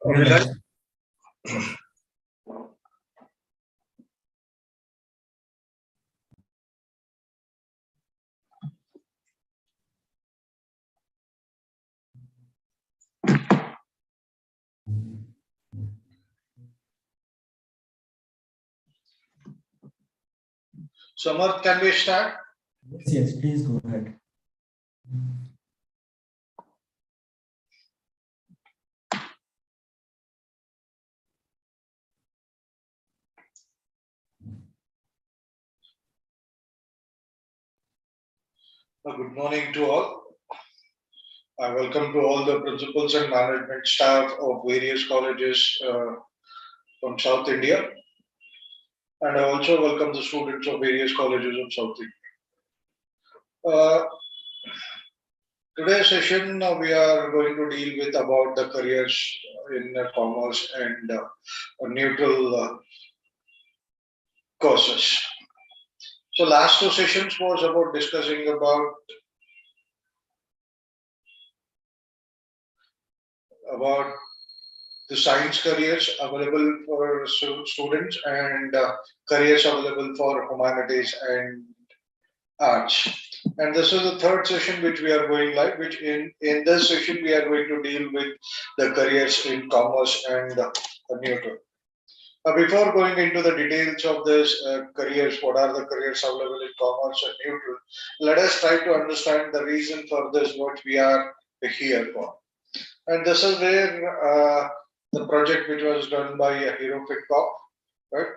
Okay, Yes. Samarth, can we start? Yes, please go ahead. Good morning to all. I welcome to all the principals and management staff of various colleges from South India. And I also welcome the students of various colleges of South India. Today's session, we are going to deal with about the careers in commerce and neutral courses. So last two sessions was about discussing about the science careers available for students and careers available for humanities and arts. And this is the third session which we are going live, which in this session we are going to deal with the careers in commerce and neutral. Before going into the details of this careers, what are the careers available in commerce and neutral, let us try to understand the reason for this, what we are here for. And this is where the project which was done by Hero Fincorp, right,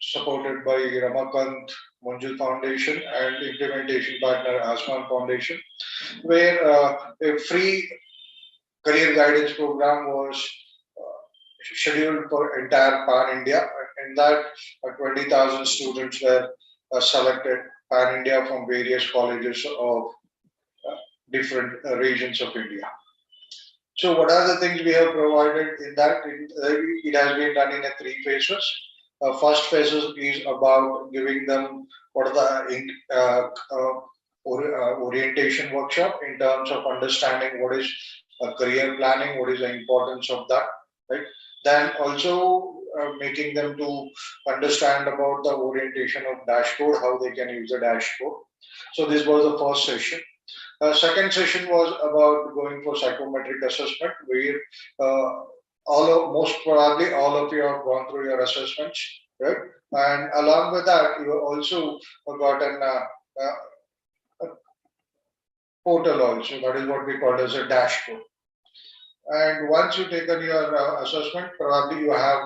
supported by Raman, Munjal Foundation and implementation partner Asman Foundation, where a free career guidance program was scheduled for entire Pan India. In that, 20,000 students were selected Pan India from various colleges of different regions of India. So, what are the things we have provided in that? It has been done in 3 phases. First phase is about giving them what are the orientation workshop in terms of understanding what is career planning, what is the importance of that, right? Then also making them to understand about the orientation of dashboard, how they can use the dashboard. So this was the first session. Second session was about going for psychometric assessment, where most probably all of you have gone through your assessments, right? And along with that, you also got an portal also. That is what we call as a dashboard. And once you take on your assessment, probably you have,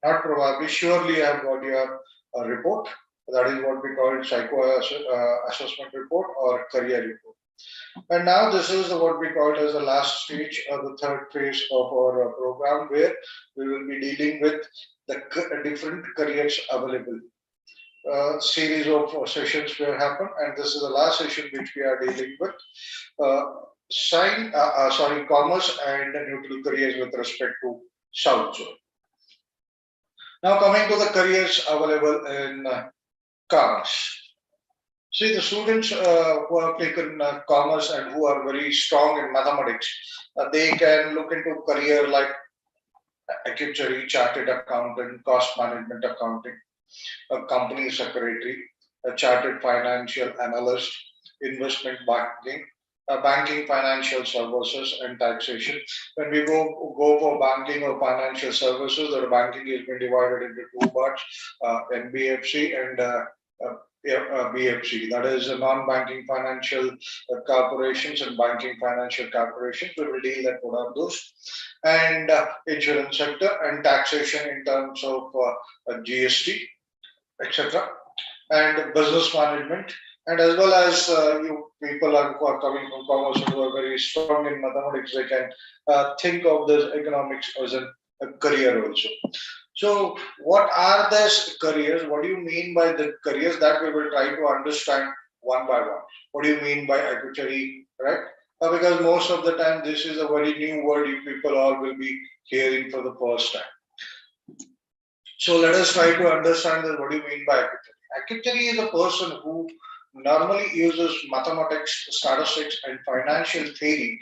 not probably, surely you have got your report. That is what we call psycho assessment report or career report. And now this is what we call as the last stage of the third phase of our program, where we will be dealing with the different careers available. Series of sessions will happen, and this is the last session which we are dealing with commerce and neutral careers with respect to South Zone. Now coming to the careers available in commerce. See, the students who have taken commerce and who are very strong in mathematics, they can look into career like actuary, chartered accountant, cost management accounting, a company secretary, a chartered financial analyst, investment banking, banking, financial services, and taxation. When we go for banking or financial services, the banking has been divided into 2 parts: NBFC and BFC. That is non-banking financial corporations and banking financial corporations. We will deal at what are those, and insurance sector and taxation in terms of GST, etc., and business management, and as well as you people who are coming from commerce who are very strong in mathematics, they can think of this economics as a career also. So what are these careers? What do you mean by the careers? That we will try to understand one by one. What do you mean by actuary, right? Because most of the time this is a very new word you people all will be hearing for the first time. So let us try to understand that what do you mean by actuary? Actuary is a person who normally uses mathematics, statistics, and financial theory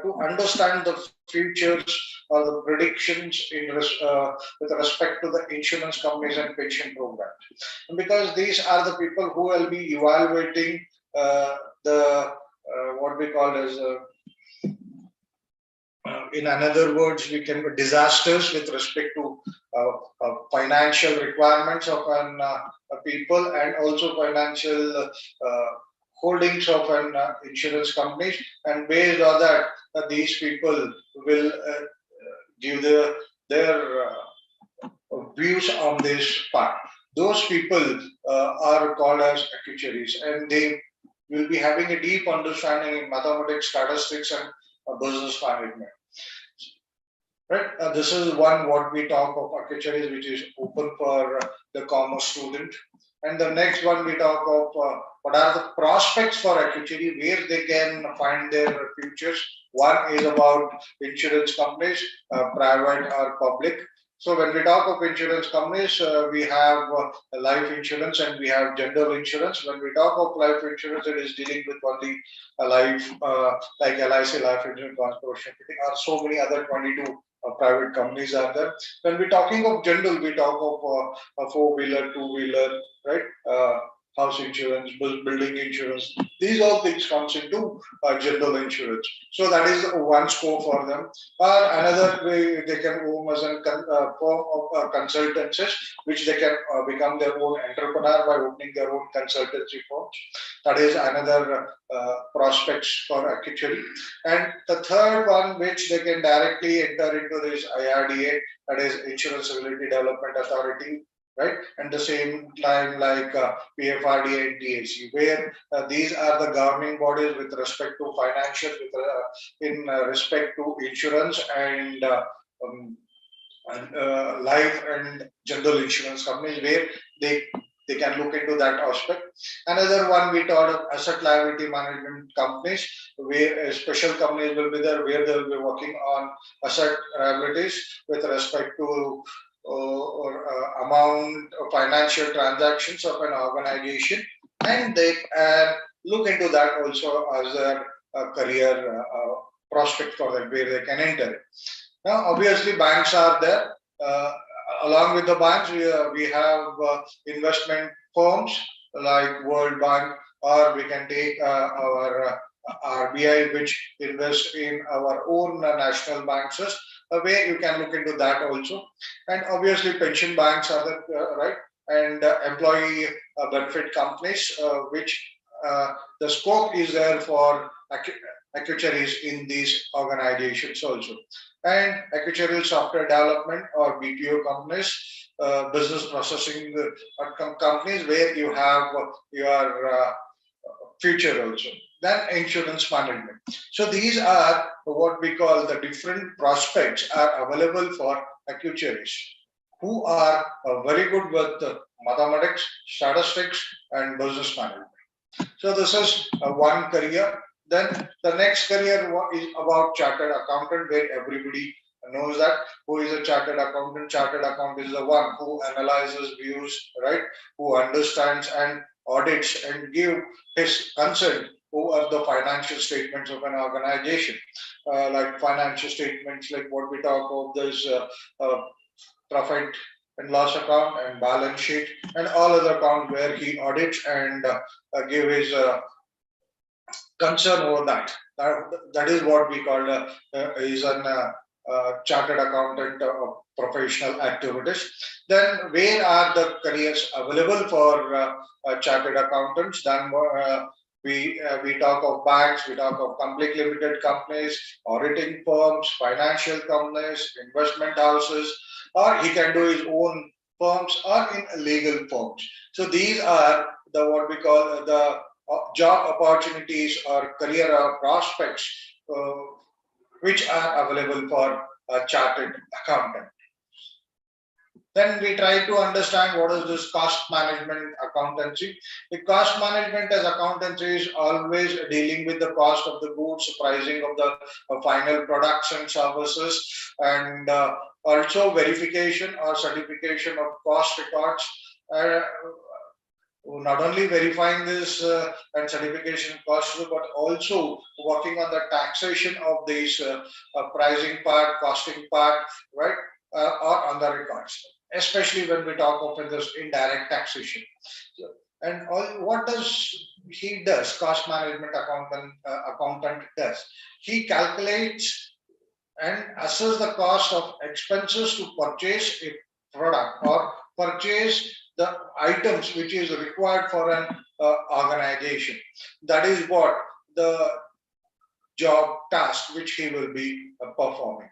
to understand the futures or the predictions with respect to the insurance companies and pension programs. And because these are the people who will be evaluating the what we call as in another words, we can disasters with respect to financial requirements of an people and also financial holdings of an insurance companies, and based on that, these people will give their views on this part. Those people are called as actuaries, and they will be having a deep understanding in mathematics, statistics, and business management. Right. This is one what we talk of actuaries, which is open for the commerce student. And the next one we talk of what are the prospects for actuary, where they can find their futures. One is about insurance companies, private or public. So when we talk of insurance companies, we have life insurance and we have general insurance. When we talk of life insurance, it is dealing with only life like LIC, life insurance, corporation. There are so many other 22 private companies are there. When we're talking of general, we talk of a four-wheeler, two-wheeler, right? House insurance, building insurance. These all things comes into general insurance. So that is one scope for them. Or another way they can own as a form of consultancies, which they can become their own entrepreneur by opening their own consultancy firms. That is another prospects for actuary. And the third one, which they can directly enter into this IRDA, that is Insurance Ability Development Authority, right? And the same time like PFRDA and TAC, where these are the governing bodies with respect to financial, in respect to insurance and life and general insurance companies, where they can look into that aspect. Another one we thought of asset liability management companies, where special companies will be there, where they will be working on asset liabilities with respect to amount of financial transactions of an organization, and they look into that also as a career prospect for them, where they can enter. Now, obviously, banks are there. Along with the banks, we have investment firms like World Bank, or we can take our RBI, which invests in our own national banks, where you can look into that also. And obviously, pension banks are the right, and employee benefit companies, which the scope is there for actuaries in these organizations also. And actuarial software development or BPO companies, business processing companies, where you have your future also. Then insurance management. So these are what we call the different prospects are available for actuaries who are very good with mathematics, statistics, and business management. So this is one career. Then the next career is about chartered accountant, where everybody knows that who is a chartered accountant. Chartered accountant is the one who analyzes, views, right? Who understands and audits and give his consent over the financial statements of an organization, like financial statements, like what we talk about this profit and loss account and balance sheet and all other accounts, where he audits and give his concern over that. That is what we call is an chartered accountant professional activities. Then where are the careers available for chartered accountants? Then we talk of banks, we talk of public limited companies, auditing firms, financial companies, investment houses, or he can do his own firms or in legal firms. So these are the what we call the job opportunities or career prospects which are available for a chartered accountant. Then we try to understand what is this cost management accountancy. The cost management as accountancy is always dealing with the cost of the goods, pricing of the final products and services, and also verification or certification of cost records. not only verifying this and certification costs, but also working on the taxation of this pricing part, costing part, right, or on the records, especially when we talk of this indirect taxation. So, and what does he does? Cost management accountant does. He calculates and assess the cost of expenses to purchase a product or purchase the items which is required for an organization. That is what the job task which he will be performing.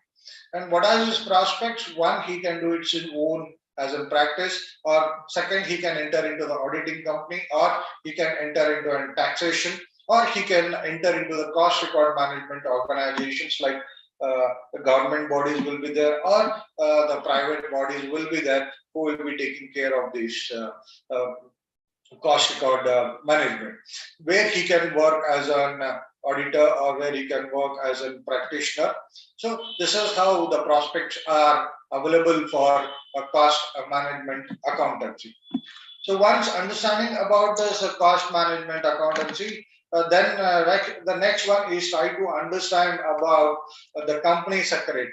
And what are his prospects? One, he can do it his own as a practice, or second, he can enter into the auditing company, or he can enter into a taxation, or he can enter into the cost record management organizations like the government bodies will be there, or the private bodies will be there who will be taking care of this cost record management, where he can work as an auditor or where he can work as a practitioner. So this is how the prospects are available for a cost management accountancy. So once understanding about this cost management accountancy, then the next one is try to understand about the company secretary.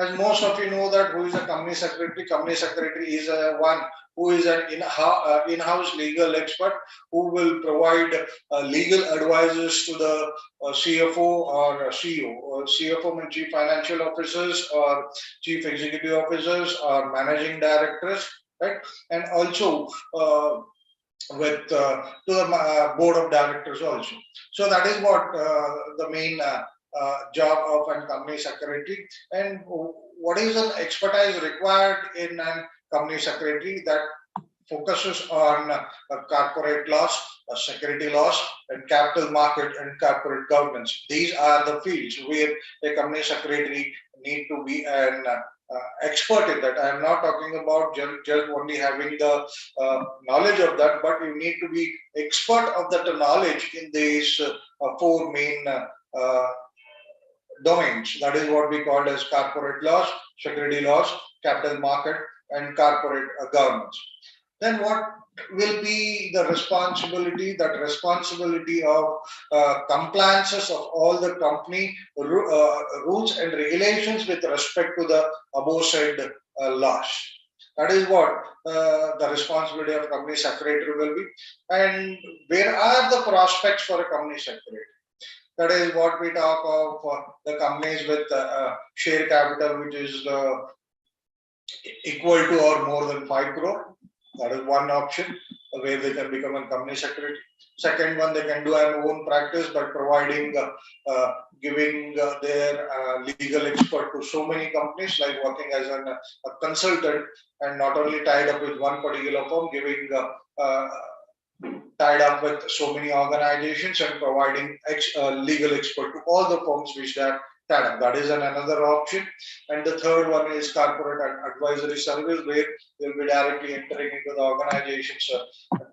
As most of you know that who is a company secretary. Company secretary is one who is an in-house legal expert who will provide legal advices to the CFO or CEO. CFO means chief financial officers or chief executive officers or managing directors, right? And also with to the board of directors also. So that is what the main job of a company secretary. And what is an expertise required in a company secretary? That focuses on corporate laws, security laws, and capital market and corporate governance. These are the fields where a company secretary need to be an expert in that. I am not talking about just only having the knowledge of that, but you need to be expert of that knowledge in these four main domains. That is what we call as corporate laws, security laws, capital market, and corporate governance. Then what will be the responsibility? That responsibility of compliances of all the company rules and regulations with respect to the above said laws. That is what the responsibility of company secretary will be. And where are the prospects for a company secretary? That is what we talk of the companies with share capital which is equal to or more than 5 crore. That is one option where they can become a company secretary. Second one, they can do an own practice by providing, giving their legal expert to so many companies, like working as a consultant and not only tied up with one particular firm, giving tied up with so many organizations and providing legal expert to all the firms which they are tied up. That is another option. And the third one is corporate advisory service, where you'll be directly entering into the organization's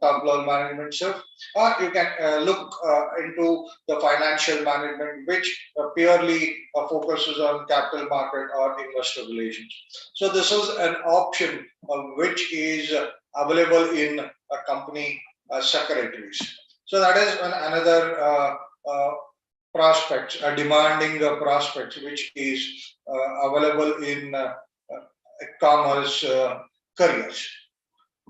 top level management stuff. Or you can look into the financial management, which purely focuses on capital market or investor relations. So this is an option which is available in a company secretaries. So that is another prospects, demanding prospects, which is available in commerce careers.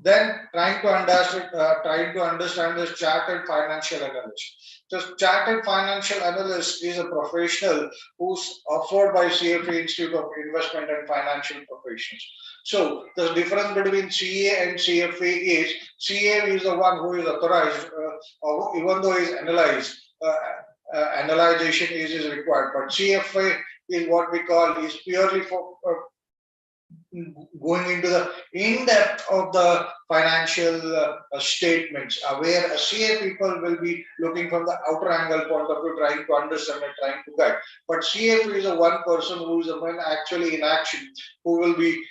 Then trying to understand this chartered financial analyst. So chartered financial analyst is a professional who's offered by CFA Institute of Investment and Financial Professions. So the difference between CA and CFA is CA is the one who is authorized, even though is analyzed. Analyzation is required, but CFA is what we call is purely for going into the in-depth of the financial statements, where CA people will be looking from the outer angle point of view, trying to understand and trying to guide. But CFA is a one person who is the one actually in action, who will be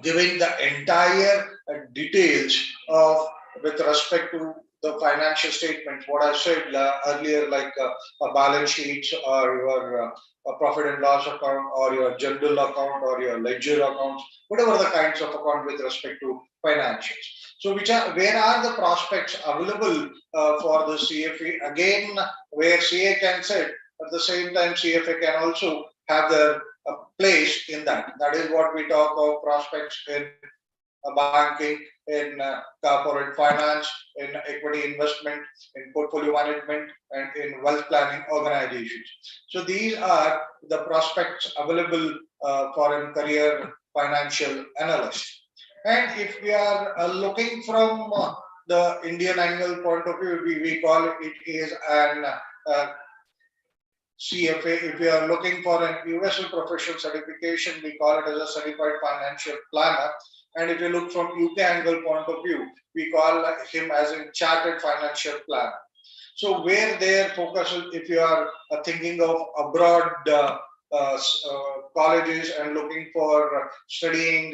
giving the entire details of with respect to the financial statements, what I said earlier, like a balance sheets or your profit and loss account or your general account or your ledger accounts, whatever the kinds of account with respect to financials. So where are the prospects available for the CFA? Again, where CA can sit, at the same time CFA can also have their place in that. That is what we talk of prospects in banking, in corporate finance, in equity investment, in portfolio management, and in wealth planning organizations. So these are the prospects available for a career financial analyst. And if we are looking from the Indian angle point of view, we call it is an CFA. If we are looking for an universal professional certification, we call it as a certified financial planner. And if you look from UK angle point of view, we call him as a chartered financial planner. So where their focus is, if you are thinking of abroad colleges and looking for studying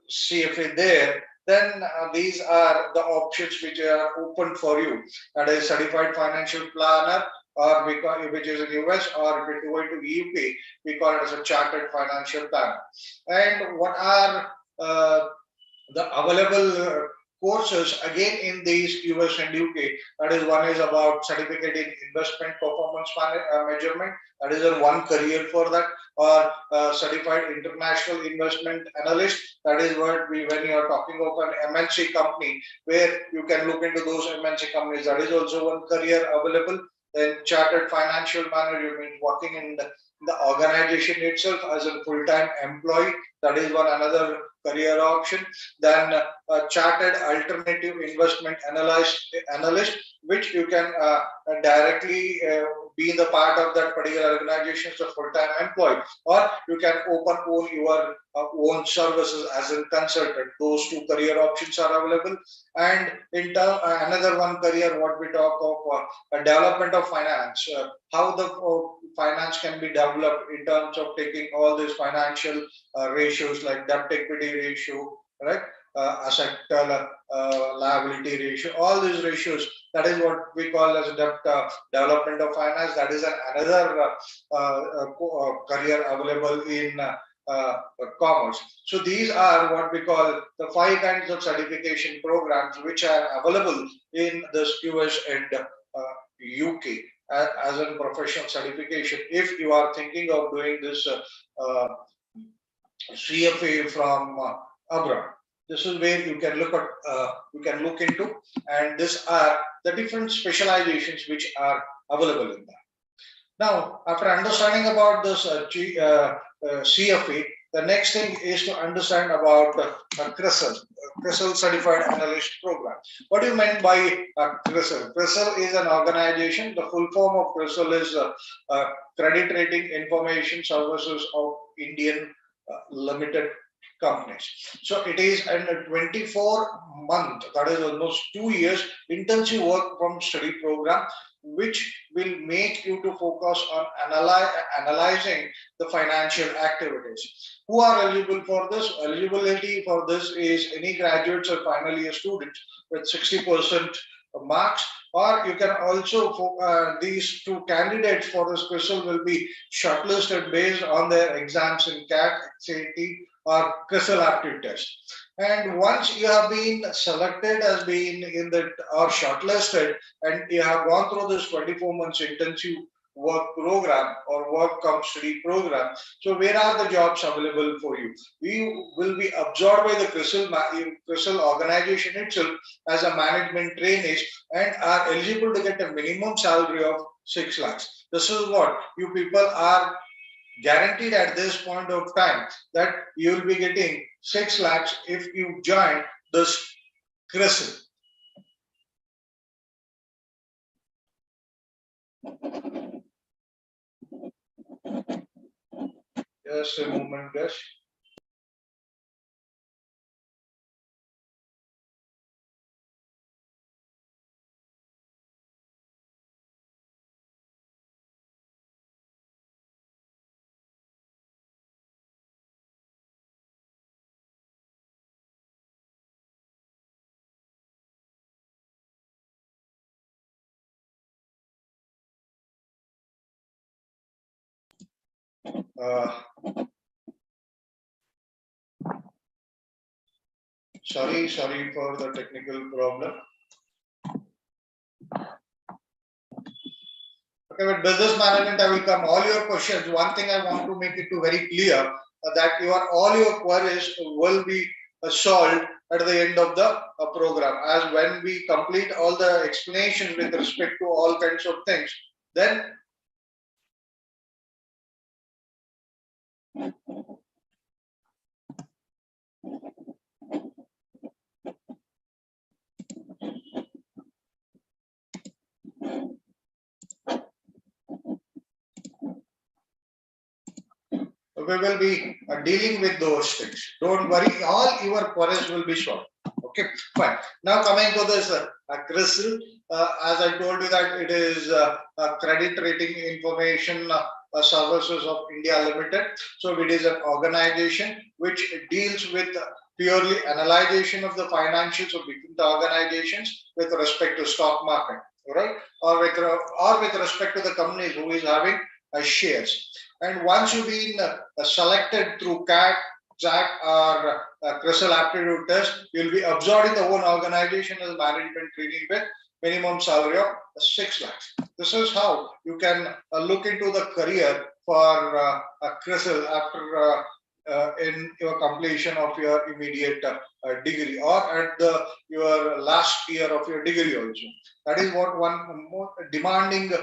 CFA there, then these are the options which are open for you. That is certified financial planner, or which is in US, or if you're going to UK, we call it as a chartered financial planner. And what are the available courses again in these US and UK? That is, one is about certificate in investment performance measurement. That is a one career for that, or certified international investment analyst. That is what when you are talking of an MNC company, where you can look into those MNC companies. That is also one career available. Then chartered financial manager means working in the organization itself as a full-time employee. That is one another career option. Then chartered alternative investment analyst, which you can directly be the part of that particular organization as a full-time employee, or you can own your own services as a consultant. Those two career options are available. And in term, another one career, what we talk of development of finance, how the finance can be developed in terms of taking all these financial ratios like debt equity ratio, right? Asset liability ratio, all these ratios. That is what we call as debt development of finance. That is another career available in commerce. So these are what we call the 5 kinds of certification programs which are available in this US and UK as a professional certification. If you are thinking of doing this CFA from abroad, this is where you can look into, and these are the different specializations which are available in that. Now, after understanding about this CFA, the next thing is to understand about CRISIL Certified Analyst Program. What do you mean by CRISIL? CRISIL is an organization. The full form of CRISIL is Credit Rating Information Services of Indian Limited Companies. So it is a 24-month, that is almost 2 years, intensive work from study program, which will make you to focus on analyzing the financial activities. Who are eligible for this? Eligibility for this is any graduates or final year students with 60% marks, or you can also, these two candidates for this CRISIL will be shortlisted based on their exams in Cat, CAT, or CRISIL aptitude test. And once you have been selected as being in the or shortlisted, and you have gone through this 24 months intensive work program or work cum study program, so where are the jobs available for you? You will be absorbed by the CRISIL organization itself as a management trainees and are eligible to get a minimum salary of 6 lakhs. This is what you people are guaranteed at this point of time, that you will be getting 6 lakhs if you join this CRISIL. Just a moment, guys. Sorry for the technical problem. Okay, with business management, I will come all your questions. One thing I want to make it to very clear that all your queries will be solved at the end of the program. As when we complete all the explanations with respect to all kinds of things, then we will be dealing with those things. Don't worry, all your queries will be solved. Okay, fine. Now coming to this CRISIL, as I told you that it is Credit Rating Information Services of India Limited. So it is an organization which deals with purely analyzation of the financials of different organizations with respect to stock market, right? Or with respect to the companies who is having shares. And once you've been selected through CAT, CAT or CRISIL aptitude test, you'll be absorbed in the own organization as management training with minimum salary of 6 lakhs. This is how you can look into the career for CRISIL after in your completion of your immediate degree or at your last year of your degree also. That is what one more demanding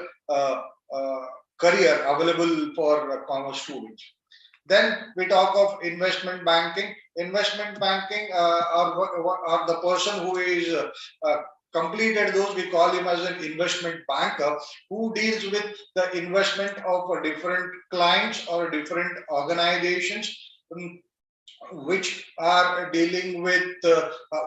career available for commerce students. Then we talk of investment banking. Investment banking or the person who is completed those, we call him as an investment banker who deals with the investment of different clients or different organizations which are dealing with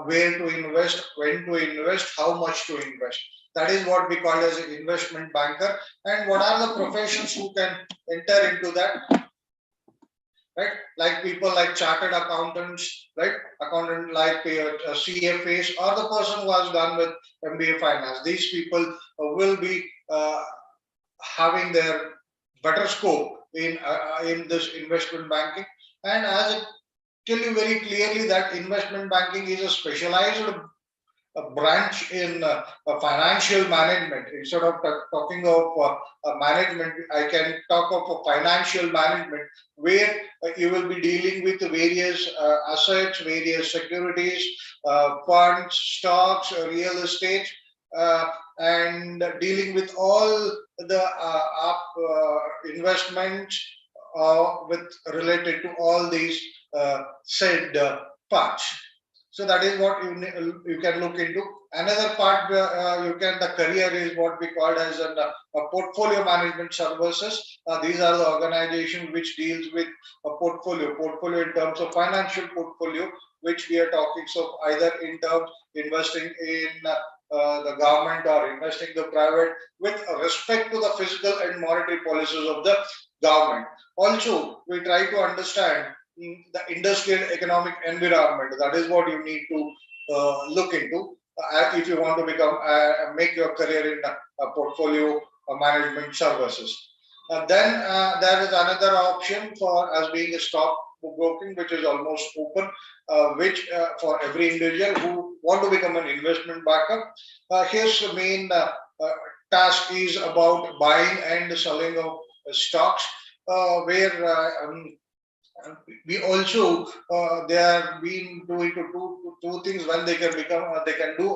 where to invest, when to invest, how much to invest. That is what we call as an investment banker. And what are the professions who can enter into that? Right, like people like chartered accountants, right? Accountant like CFAs, or the person who has done with MBA finance. These people will be having their better scope in this investment banking. And as I tell you very clearly that investment banking is a specialized branch in financial management. Instead of talking of management, I can talk of financial management, where you will be dealing with various assets, various securities, funds, stocks, real estate, and dealing with all the investments with related to all these said parts. So that is what you can look into. Another part the career is what we call as a portfolio management services. These are the organizations which deals with a portfolio in terms of financial portfolio, which we are talking. So either in terms investing in the government or investing the private with respect to the fiscal and monetary policies of the government. Also, we try to understand the industrial economic environment. That is what you need to look into if you want to become make your career in portfolio management services. Then there is another option for as being a stock broking, which is almost open, which for every individual who want to become an investment banker. His main task is about buying and selling of stocks, where we also they are being doing two things. When they can become they can do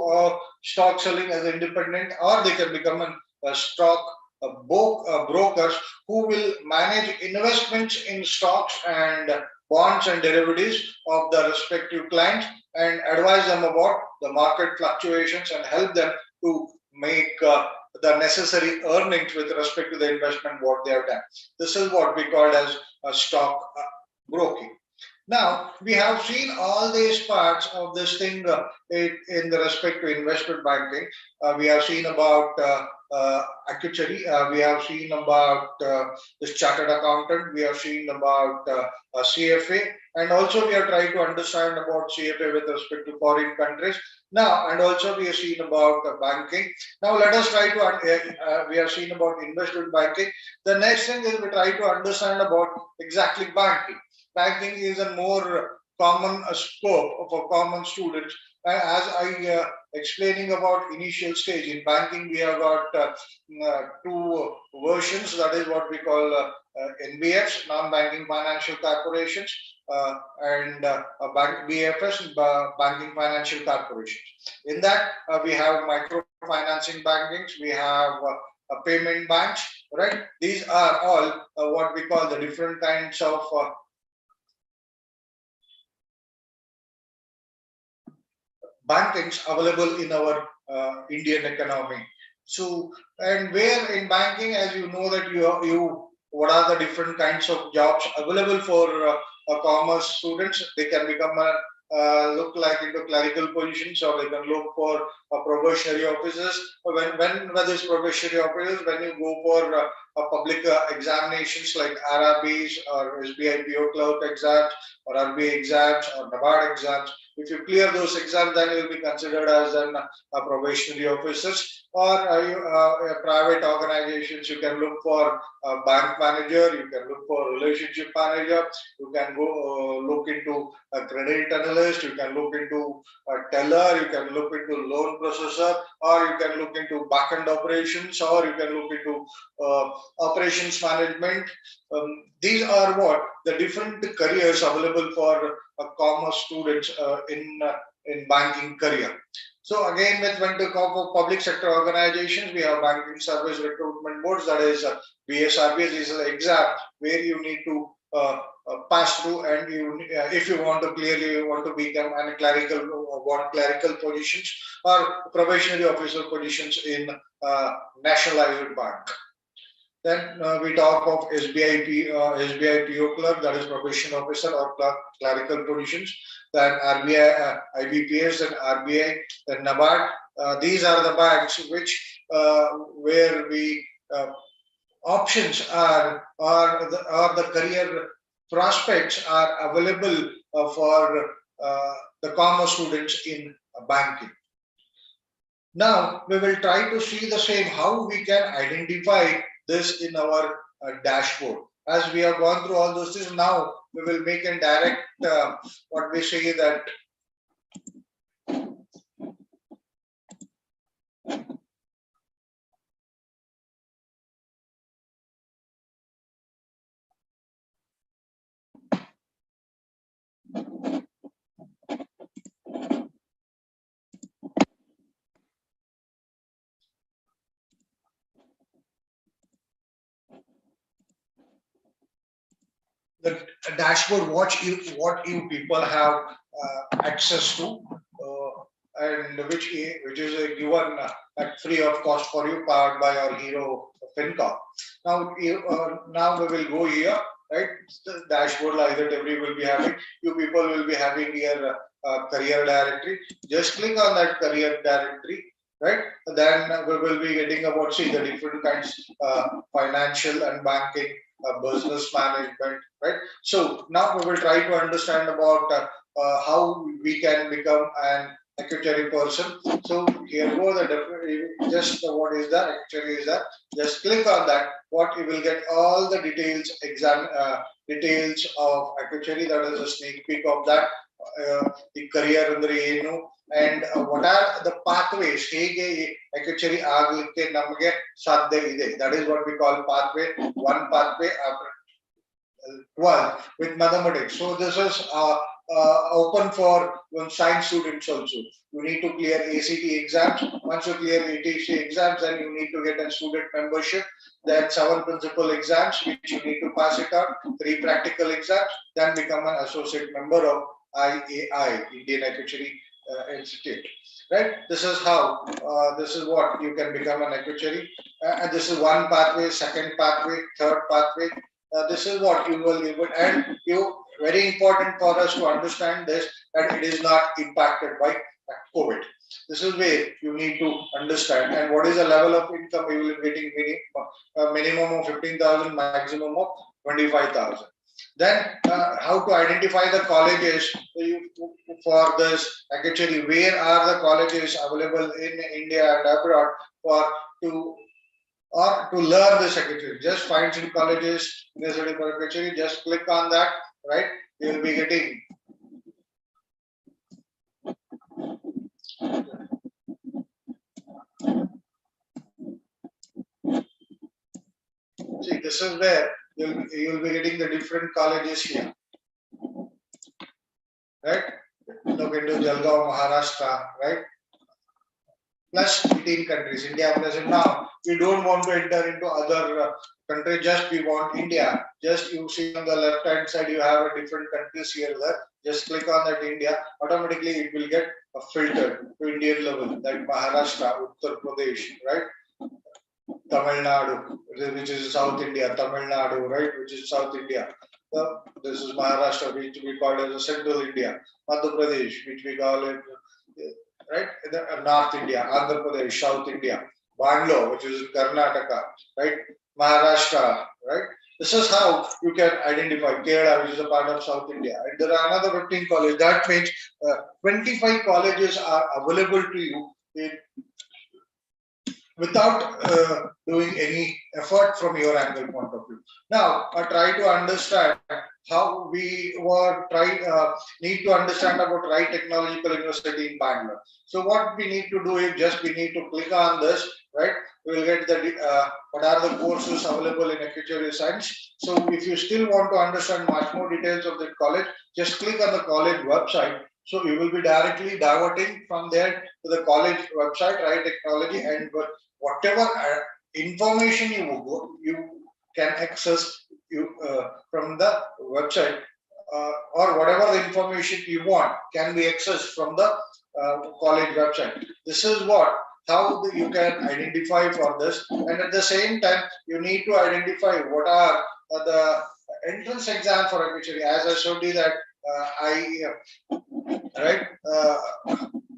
stock selling as independent, or they can become a stock brokers who will manage investments in stocks and bonds and derivatives of the respective clients and advise them about the market fluctuations and help them to make the necessary earnings with respect to the investment what they have done. This is what we call as a stock broking. Now, we have seen all these parts of this thing in the respect to investment banking. We have seen about actuary, we have seen about this chartered accountant, we have seen about CFA, and also we have tried to understand about CFA with respect to foreign countries. Now, and also we have seen about banking. Now, let us try to, we have seen about investment banking. The next thing is we try to understand about exactly banking. Banking is a more common scope for common students. As I explaining about initial stage in banking, we have got two versions. That is what we call NBFs, non-banking financial corporations, and BFS, banking financial corporations. In that, we have microfinancing bankings, we have payment banks, right? These are all what we call the different kinds of bankings available in our Indian economy. So, and where in banking, as you know that what are the different kinds of jobs available for commerce students? They can become look like into clerical positions, or they can look for probationary officers. When these probationary officers, when you go for public examinations like RRBs or SBI PO clerk exams or RBI exams or NABARD exams, if you clear those exams, then you will be considered as a probationary officers. Or private organizations, you can look for a bank manager, you can look for relationship manager, you can go look into a credit analyst, you can look into a teller, you can look into loan processor, or you can look into back-end operations, or you can look into operations management. These are what the different careers available for commerce students in banking career. So again, when to come for public sector organizations, we have banking service recruitment boards, that is BSRBs. This is an exam where you need to pass through, and if you want to clearly want to become a clerical, want clerical positions or probationary officer positions in nationalized bank. Then we talk of SBI PO clerk, that is probation officer or clerical positions. Then RBI, IBPS, and RBI, then NABARD. These are the banks which where we options are or the career prospects are available for the commerce students in banking. Now we will try to see the same how we can identify this in our dashboard. As we have gone through all those things, now we will make a direct what we say that the dashboard what you people have access to and which is given at free of cost for you, powered by our Hero Fincorp. Now now we will go here, right? The dashboard like that every will be having. You people will be having here career directory. Just click on that career directory, right? Then we will be getting about see the different kinds financial and banking, business management, right? So now we will try to understand about how we can become an actuary person. So here go the just what is that actuary is that. Just click on that. What you will get all the details details of actuary. That is a sneak peek of that. The career ಅಂದ್ರೆ ಏನು and what are the pathways ಹೇಗೆ actuary ಆಗಲಿಕ್ಕೆ ನಮಗೆ ಸಾಧ್ಯ ಇದೆ. That is what we call pathway. One pathway after 12 with mathematics. So this is open for science students also. You need to clear ACT exams. Once you clear ACT exams, then you need to get a student membership. Then 7 principal exams which you need to pass it out. 3 practical exams. Then become an associate member of IAI, Indian Actuary Institute. Right? This is how. This is what you can become an actuary. And this is one pathway, second pathway, third pathway. This is what you will able, and you very important for us to understand this, that it is not impacted by COVID. This is where you need to understand, and what is the level of income you will be getting minimum of 15,000, maximum of 25,000. Then how to identify the colleges for this actually, where are the colleges available in India and abroad for to learn the secretary. Just find some colleges necessary for secretary. Just click on that, right? You will be getting this is where you'll be getting the different colleges here, right? Look into Jalgaon, Maharashtra, right? Plus 18 countries. India present now. We don't want to enter into other countries. Just we want India. Just you see on the left hand side, you have a different countries here. There. Just click on that India. Automatically, it will get a filter to Indian level, like Maharashtra, Uttar Pradesh, right? Tamil Nadu, which is South India. Tamil Nadu, right, which is South India. This is Maharashtra, which we call as a Central India. Madhya Pradesh, which we call it, right, North India. Andhra Pradesh, South India. Bangalore, which is Karnataka, right? Maharashtra, right? This is how you can identify Kerala, which is a part of South India. And there are another 15 colleges. That means 25 colleges are available to you without doing any effort from your angle point of view. Now, I try to understand how we need to understand about Right Technological University in Bangalore. So what we need to do is we need to click on this, right? We will get the what are the courses available in actuarial science. So if you still want to understand much more details of the college, just click on the college website. So you will be directly diverting from there to the college website, Right Technology, and whatever information you can access from the website, or whatever the information you want can be accessed from the college website. This is how you can identify for this, and at the same time you need to identify what are the entrance exam for actually. As I showed you that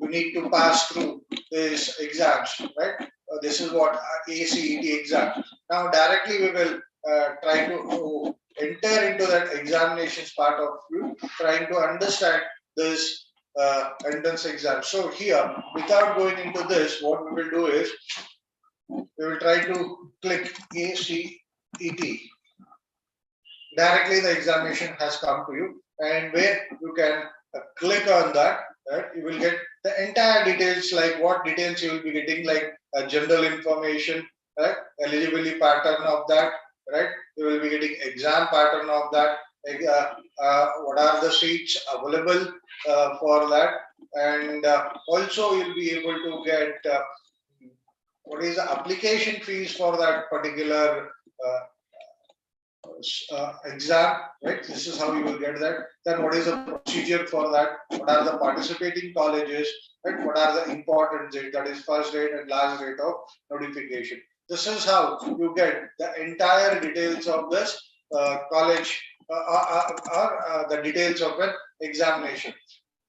you need to pass through these exams, right? This is what ACET exam. Now directly we will try to enter into that examinations part of you, trying to understand this entrance exam. So here, without going into this, what we will do is we will try to click ACET. Directly the examination has come to you, and where you can click on that, right, you will get the entire details, like what details you will be getting, like general information, right, eligibility pattern of that, right, you will be getting exam pattern of that, what are the seats available for that, and also you'll be able to get what is the application fees for that particular exam, right? This is how you will get that. Then what is the procedure for that? What are the participating colleges? Right? What are the important dates? That is first date and last date of notification. This is how you get the entire details of this college or the details of an examination.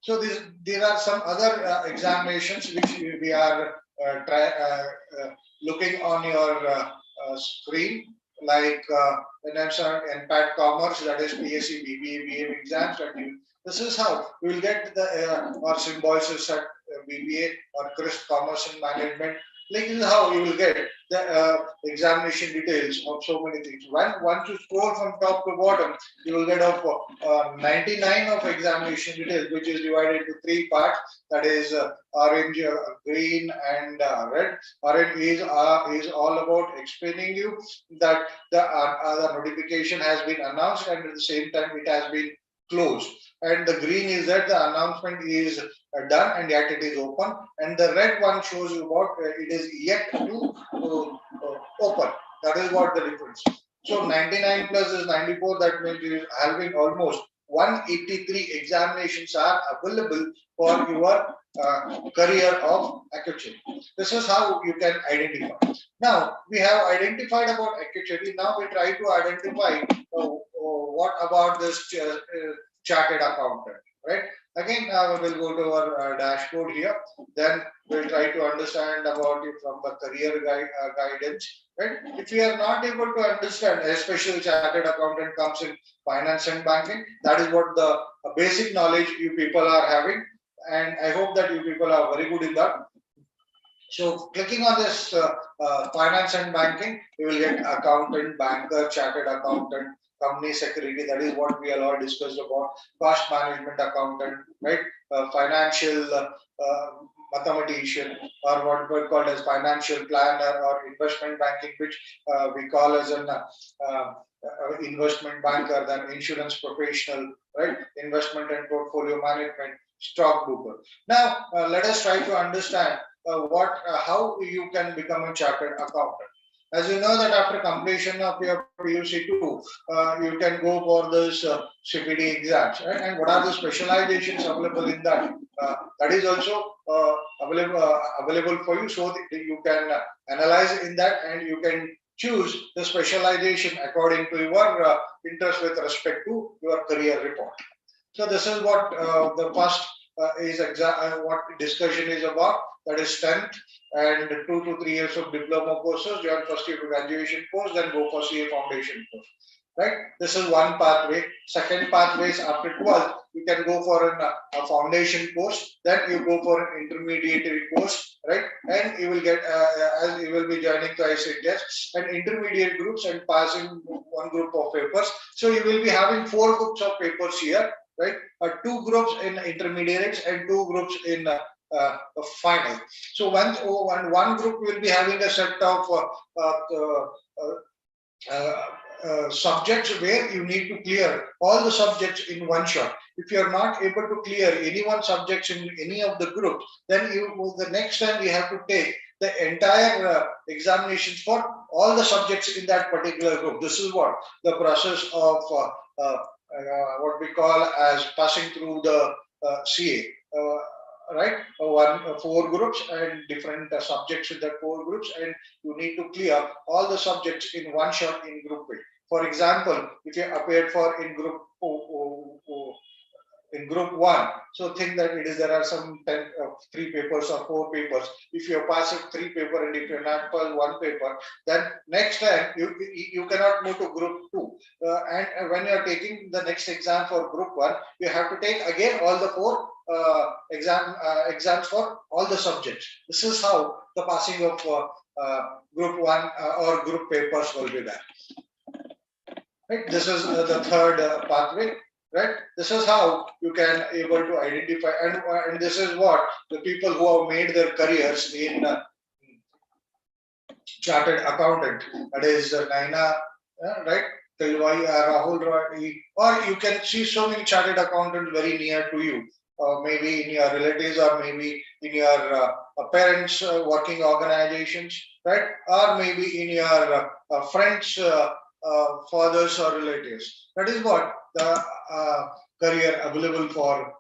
So there are some other examinations which we are looking on your screen, like NPAT Commerce, that is PSC, BBA, BM exams. This is how we will get the or symbiosis at BBA or CRISP Commerce and Management. Like this is how you will get the examination details of so many things. Once you scroll from top to bottom, you will get 99 of examination details, which is divided into 3 parts. That is orange, green, and red. Orange is all about explaining you that the notification has been announced, and at the same time it has been closed. And the green is that the announcement is done and yet it is open, and the red one shows you what it is yet to open. That is what the difference. So 99 plus is 94. That means you are having almost 183 examinations are available for your career of actuary. This is how you can identify. Now we have identified about actuary. Now we try to identify what about this chartered accountant, right? Again, we'll go to our dashboard here. Then we'll try to understand about it from the career guidance, right? If you are not able to understand, especially chartered accountant comes in finance and banking, that is what the basic knowledge you people are having. And I hope that you people are very good in that. So clicking on this finance and banking, you will get accountant, banker, chartered accountant, company secretary. That is what we all discussed about. Cost management accountant, right? financial mathematician, or what we call as financial planner, or investment banking, which we call as an investment banker, then insurance professional, right? Investment and portfolio management, stockbroker. Now, let us try to understand how you can become a chartered accountant. As you know that after completion of your PUC2, you can go for this CPD exams, right? And what are the specializations available in that? That is also available for you, so that you can analyze in that, and you can choose the specialization according to your interest with respect to your career report. So this is what the first what discussion is about. That is 10th and 2 to 3 years of diploma courses, join first year to graduation course, then go for CA foundation course. Right? This is one pathway. Second pathway is after 12th, you can go for a foundation course, then you go for an intermediary course, right? And you will get, as you will be joining the IC tests and intermediate groups and passing one group of papers. So you will be having 4 groups of papers here, right? 2 groups in intermediates and 2 groups in final. So one group will be having a set of subjects where you need to clear all the subjects in one shot. If you are not able to clear any one subjects in any of the groups, then the next time you have to take the entire examinations for all the subjects in that particular group. This is what the process of what we call as passing through the CA. Right, 4 groups and different subjects in that 4 groups, and you need to clear all the subjects in one shot in group A. For example, if you appeared for in group in group 1, so think that there are some 3 papers or 4 papers. If you pass 3 paper and if you not pass 1 paper, then next time you cannot move to group 2. And when you are taking the next exam for group 1, you have to take again all the 4 exams for all the subjects. This is how the passing of group 1 or group papers will be done. Right? This is the third pathway. Right? This is how you can able to identify, and this is what the people who have made their careers in chartered accountant. That is Naina, right? Tilwai, Rahul Roy, or you can see so many chartered accountants very near to you. Maybe in your relatives, or maybe in your parents' working organizations, right? Or maybe in your friends' fathers or relatives. That is what the career available for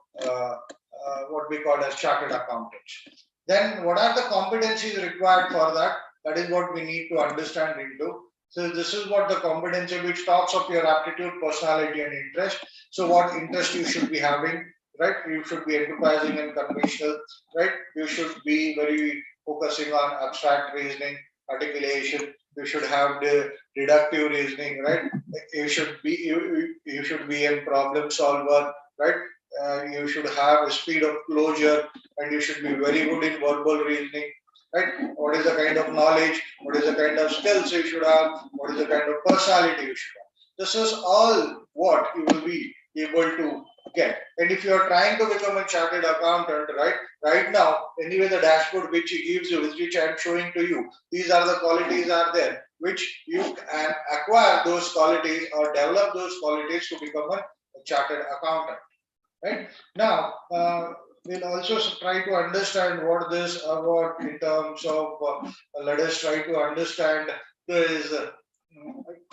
what we call as chartered accountants. Then what are the competencies required for that? That is what we need to understand into. So this is what the competency which talks of your aptitude, personality and interest. So what interest you should be having, right? You should be enterprising and conventional, right? You should be very focusing on abstract reasoning, articulation. You should have the deductive reasoning, right? You should be a problem solver, right? You should have a speed of closure, and you should be very good in verbal reasoning, right? What is the kind of knowledge? What is the kind of skills you should have? What is the kind of personality you should have? This is all what you will be able to get. And if you are trying to become a chartered accountant, right now, anyway, the dashboard which he gives you, which I am showing to you, these are the qualities are there, which you can acquire those qualities or develop those qualities to become a chartered accountant. Right now, we'll also try to understand what this about in terms of. Let us try to understand this.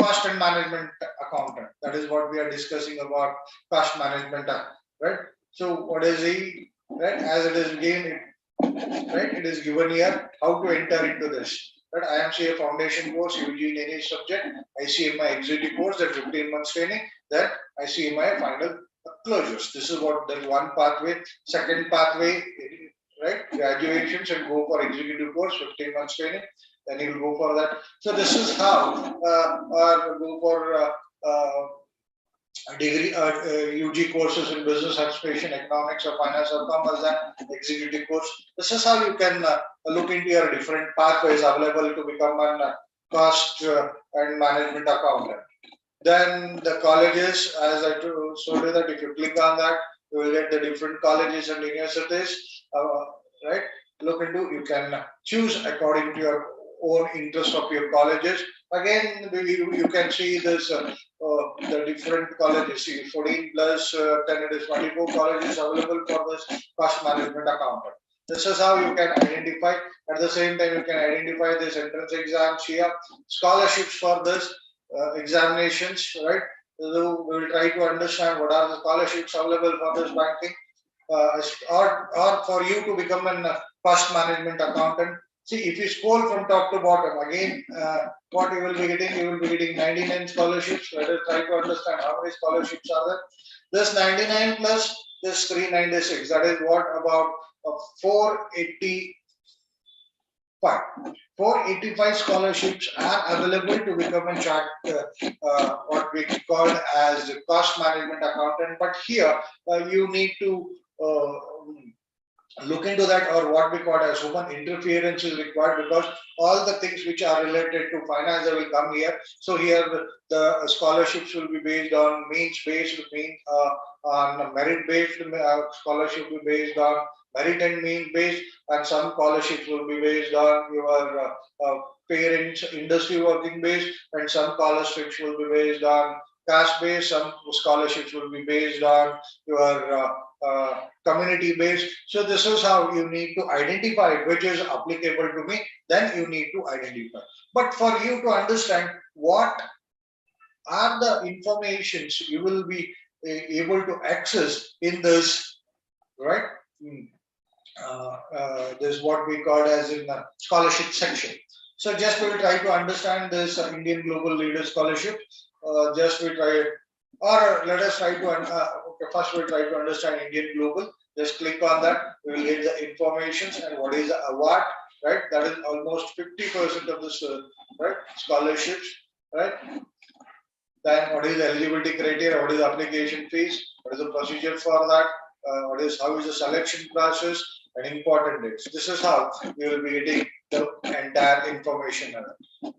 Cost and management accountant. That is what we are discussing about cost management, right? So what is he, right? As it is again, right? It is given here how to enter into this. Right? IMCA foundation course, UG in any subject, ICMI executive course, that 15 months training, that ICMI final closures. This is what the one pathway. Second pathway, right? Graduations and go for executive course, 15 months training. Then you will go for that. So this is how or go for degree UG courses in business administration, economics, or finance or commerce, and executive course. This is how you can look into your different pathways available to become a cost and management accountant. Then the colleges, as I told you that if you click on that, You will get the different colleges and universities, right? Look into, you can choose according to your own interest of your colleges. Again, you can see this the different colleges. See, 14 plus 10, it is 24 colleges available for this cost management accountant. This is how you can identify. At the same time, you can identify this entrance exams here, scholarships for this examinations, right? So we will try to understand what are the scholarships available for this banking, or for you to become an cost management accountant. See, if you scroll from top to bottom, again, what you will be getting, you will be getting 99 scholarships. Let us try to understand how many scholarships are there. This 99 plus this 396, that is what, about 485. 485 scholarships are available to become a what we call as cost management accountant. But here you need to look into that, or what we call as human interference is required, because all the things which are related to finance will come here. So here the scholarships will be based on means based, on merit based. Scholarship will be based on merit and mean based, and some scholarships will be based on your parents industry working based, and some scholarships will be based on caste based, some scholarships will be based on your community based. So this is how you need to identify which is applicable to me. Then you need to identify. But for you to understand what are the informations you will be able to access in this, right? This is what we call as in the scholarship section. So just we will try to understand this Indian Global Leader Scholarship. Just we try, or let us try to, okay, first we'll try to understand Indian Global. Just click on that, we will get the information and what is the award, right? That is almost 50% of this, right? Scholarships, right? Then what is the eligibility criteria, what is the application fees, what is the procedure for that, how is the selection process, and important dates. This is how you will be getting the entire information.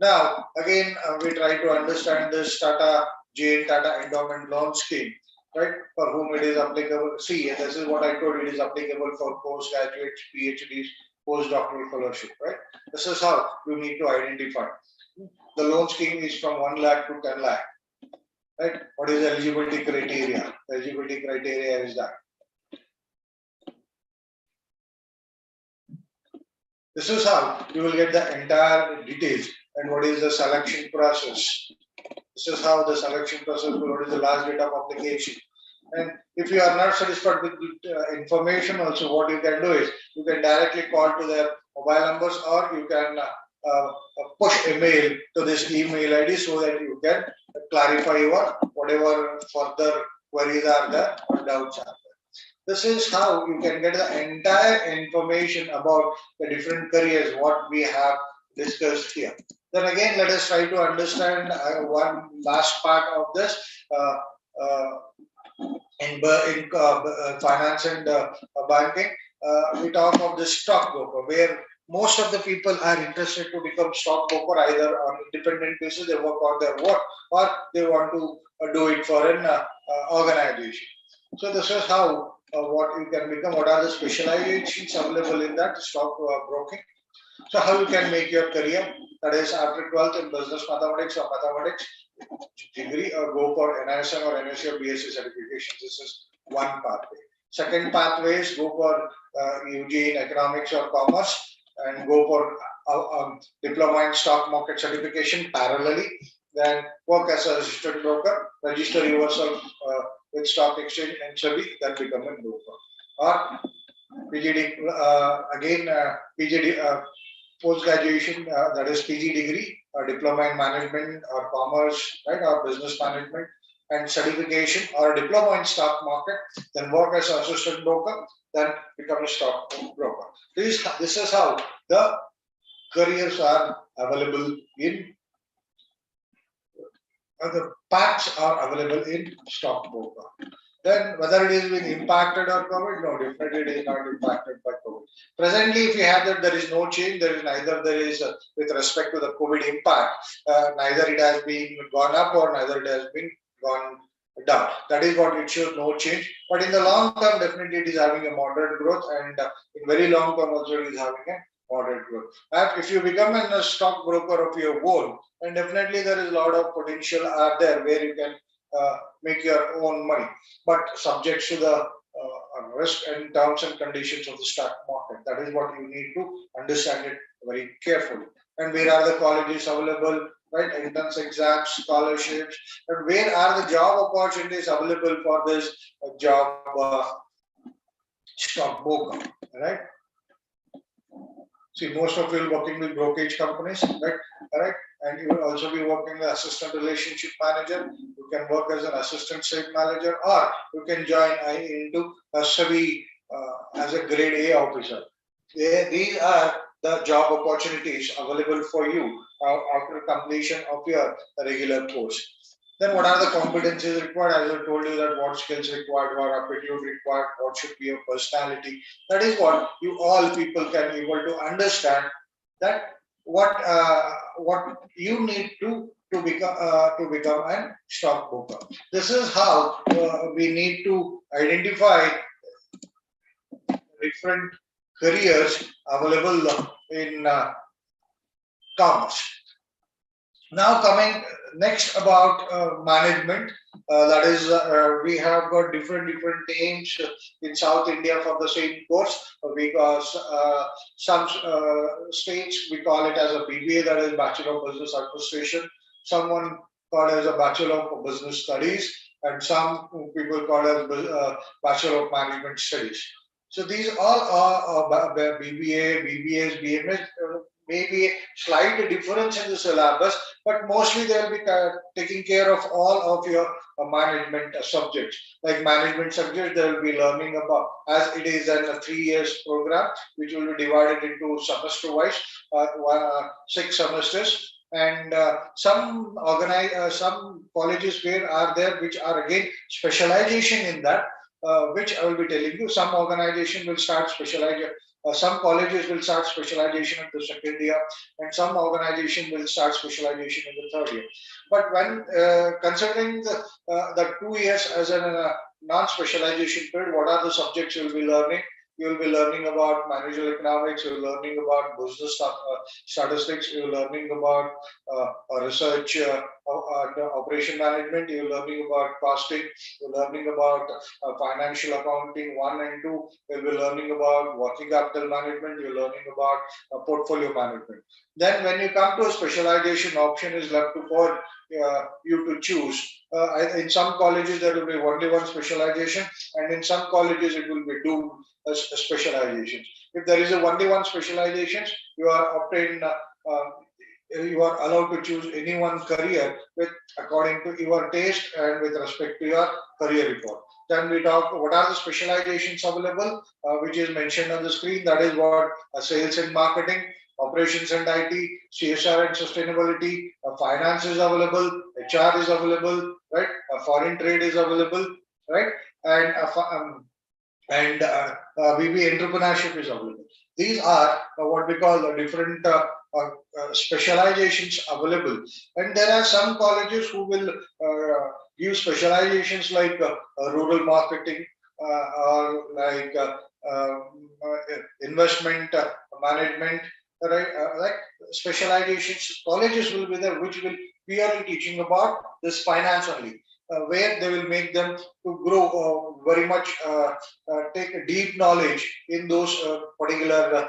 Now, again, we try to understand this Tata Tata Endowment Loan Scheme, right? For whom it is applicable. See, this is what I told you, it is applicable for postgraduates, PhDs, postdoctoral fellowship, right? This is how you need to identify. The loan scheme is from 1 lakh to 10 lakh, right? What is the eligibility criteria? The eligibility criteria is that. This is how you will get the entire details and what is the selection process. This is how the selection process, what is the last date of application. And if you are not satisfied with the information also, what you can do is, you can directly call to their mobile numbers, or you can push a mail to this email ID so that you can clarify your whatever further queries are there or doubts are there. This is how you can get the entire information about the different careers, what we have discussed here. Then again, let us try to understand one last part of this. In finance and banking, we talk of the stockbroker, where most of the people are interested to become stockbroker either on independent basis, they work on their work, or they want to do it for an organization. So this is how what you can become, what are the specializations available in that stock broking. So how you can make your career, that is after 12th in business mathematics or mathematics degree, or go for NISM or NSC or BSc certification. This is one pathway. Second pathway is go for UG in economics or commerce, and go for diploma in stock market certification parallelly. Then work as an assistant broker, register yourself with stock exchange and SEBI, then become a broker. Or PGD, PGD, post-graduation, that is PG degree, or diploma in management or commerce, right, or business management, and certification, or diploma in stock market, then work as an assistant broker, then become a stock broker. This is how the careers are available in, the paths are available in stock broker. Then whether it is being impacted or COVID, no, definitely it is not impacted by COVID. Presently, if you have that, there is no change. There is neither with respect to the COVID impact, neither it has been gone up or neither it has been gone down. That is what it shows, no change. But in the long term, definitely it is having a moderate growth, and in very long term also it is having a moderate growth. And if you become a stock broker of your own, then definitely there is a lot of potential out there where you can make your own money, but subject to the risk and terms and conditions of the stock market. That is what you need to understand it very carefully. And where are the colleges available, right? Entrance exams, scholarships, and where are the job opportunities available for this job stock broker, right? See, most of you are working with brokerage companies, right? Correct. And you will also be working as assistant relationship manager. You can work as an assistant sales manager, or you can join into a SAVI as a grade A officer. These are the job opportunities available for you after completion of your regular course. Then what are the competencies required? As I told you that what skills required, what aptitude required, what should be your personality. That is what you all people can be able to understand, that what you need to become a stockbroker. This is how we need to identify different careers available in commerce. Now coming next about management, that is we have got different names in South India for the same course, because some states we call it as a BBA, that is Bachelor of Business Administration. Someone call it as a Bachelor of Business Studies, and some people call it as Bachelor of Management Studies. So these all are BBA, BBAs, BMS. Maybe a slight difference in the syllabus, but mostly they will be taking care of all of your management subjects. Like management subjects, they will be learning about, as it is a 3 years program, which will be divided into semester wise, 6 semesters. And some colleges where are there which are again specialization in that, which I will be telling you. Some organization will start specialization. Some colleges will start specialization in the second year, and some organization will start specialization in the third year. But when considering the 2 years as a non-specialization period, what are the subjects you will be learning? You will be learning about managerial economics. You will be learning about business statistics. You will be learning about research and operation management. You will be learning about costing. You will be learning about financial accounting 1 and 2. You will be learning about working capital management. You will be learning about portfolio management. Then when you come to a specialization, option is left for you to choose. In some colleges there will be only one specialization, and in some colleges it will be two specializations. If there is a only one specialization, you are obtained. You are allowed to choose any one career with according to your taste and with respect to your career report. Then we talk what are the specializations available, which is mentioned on the screen. That is what sales and marketing, operations and IT, CSR and sustainability, finance is available, HR is available, right? Foreign trade is available, right? And BB entrepreneurship is available. These are what we call the different specializations available. And there are some colleges who will give specializations like rural marketing or like investment management, right? Like specializations. Colleges will be there which will purely teaching about this finance only. Where they will make them to grow very much, take a deep knowledge in those particular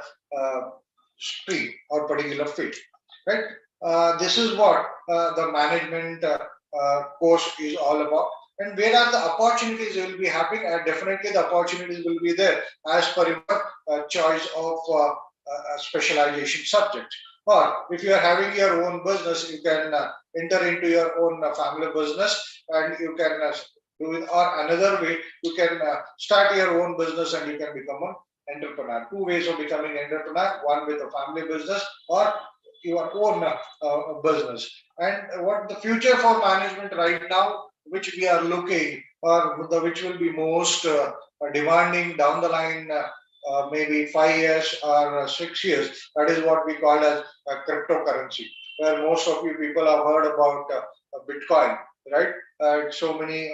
stream or particular field, right? This is what the management course is all about. And where are the opportunities you will be having? Definitely the opportunities will be there as per your choice of specialization subject. Or if you are having your own business, you can enter into your own family business, and you can do it. Or another way, you can start your own business and you can become an entrepreneur. Two ways of becoming entrepreneur: one with a family business or your own business. And what the future for management right now, which we are looking, or which will be most demanding down the line. Maybe 5 years or 6 years. That is what we call as cryptocurrency, where most of you people have heard about Bitcoin. right? So many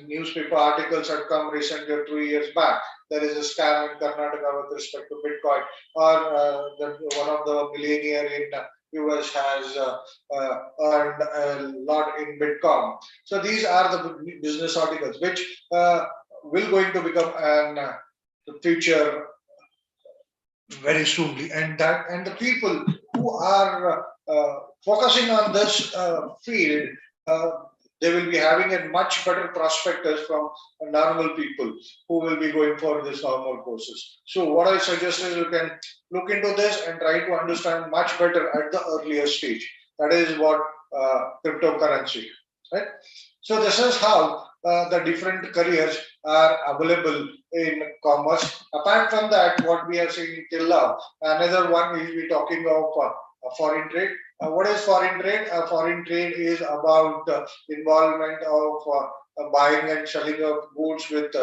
newspaper articles had come recently, 2 years back. There is a scam in Karnataka with respect to Bitcoin, or one of the millionaire in US has earned a lot in Bitcoin. So these are the business articles which will going to become an the future very soonly, and the people who are focusing on this field, uh, they will be having a much better prospectus from normal people who will be going for this normal courses. So what I suggest is you can look into this and try to understand much better at the earlier stage. That is what cryptocurrency, right? So this is how the different careers are available in commerce. Apart from that, what we are seeing till now, another one is we talking of foreign trade. What is foreign trade? Foreign trade is about involvement of buying and selling of goods with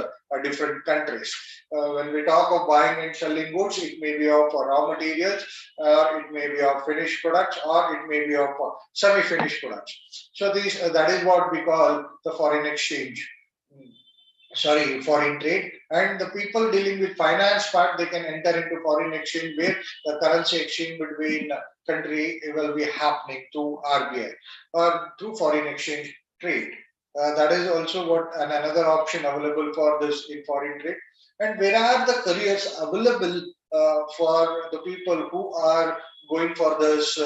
different countries. When we talk of buying and selling goods, it may be of raw materials, it may be of finished products, or it may be of semi-finished products. So these that is what we call the foreign exchange. Sorry, foreign trade. And the people dealing with finance part, they can enter into foreign exchange where the currency exchange between country will be happening through RBI or through foreign exchange trade. That is also what another option available for this in foreign trade. And where are the careers available for the people who are going for this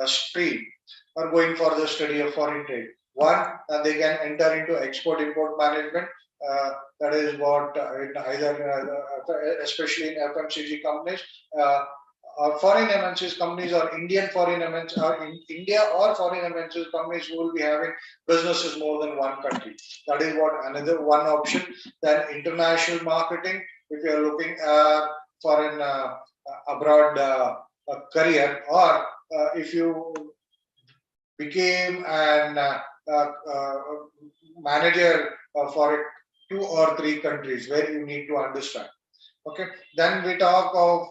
stream or going for the study of foreign trade? One, they can enter into export import management. That is what in either, especially in FMCG companies, or foreign MNCs companies, or Indian foreign MNCs, or in India or foreign MNCs companies who will be having businesses more than one country. That is what another one option. Then international marketing. If you are looking for an abroad career, or if you became an manager for 2 or 3 countries where you need to understand. Okay, then we talk of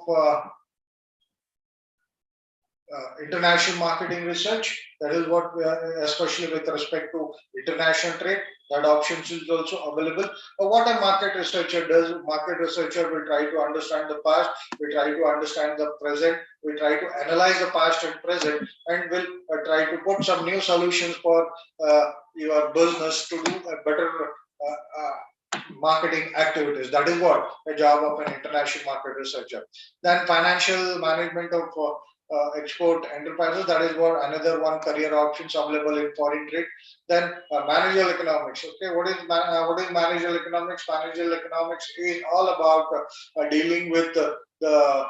international marketing research. That is what we are, especially with respect to international trade, that option is also available. What a market researcher does, market researcher will try to understand the past, we try to understand the present, we try to analyze the past and present, and will try to put some new solutions for your business to do a better marketing activities. That is what a job of an international market researcher. Then financial management of export enterprises. That is what another one career options available in foreign trade. Then managerial economics. Okay, what is managerial economics? Managerial economics is all about dealing with the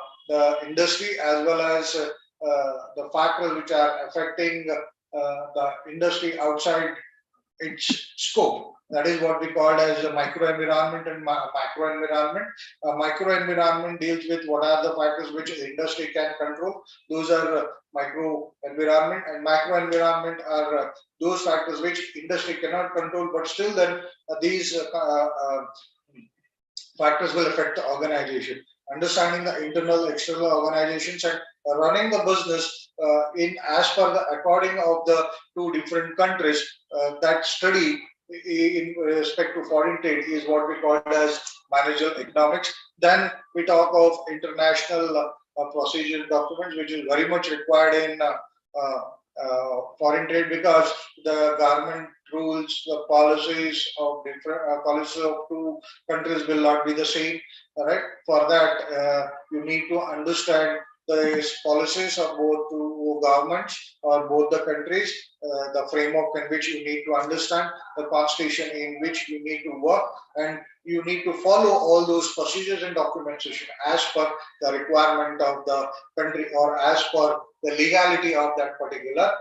industry as well as the factors which are affecting the industry outside its scope. That is what we call as a microenvironment and macroenvironment. Microenvironment deals with what are the factors which the industry can control. Those are microenvironment, and macroenvironment are those factors which industry cannot control, but still then these factors will affect the organization. Understanding the internal, external organizations and running the business in as per the according of the two different countries. That study in respect to foreign trade is what we call as managerial economics. Then we talk of international procedure documents, which is very much required in foreign trade, because the government rules, the policies of different policies of two countries will not be the same. All right. For that, you need to understand the policies of both two governments or both the countries, the framework in which you need to understand, the constitution in which you need to work, and you need to follow all those procedures and documentation as per the requirement of the country or as per the legality of that particular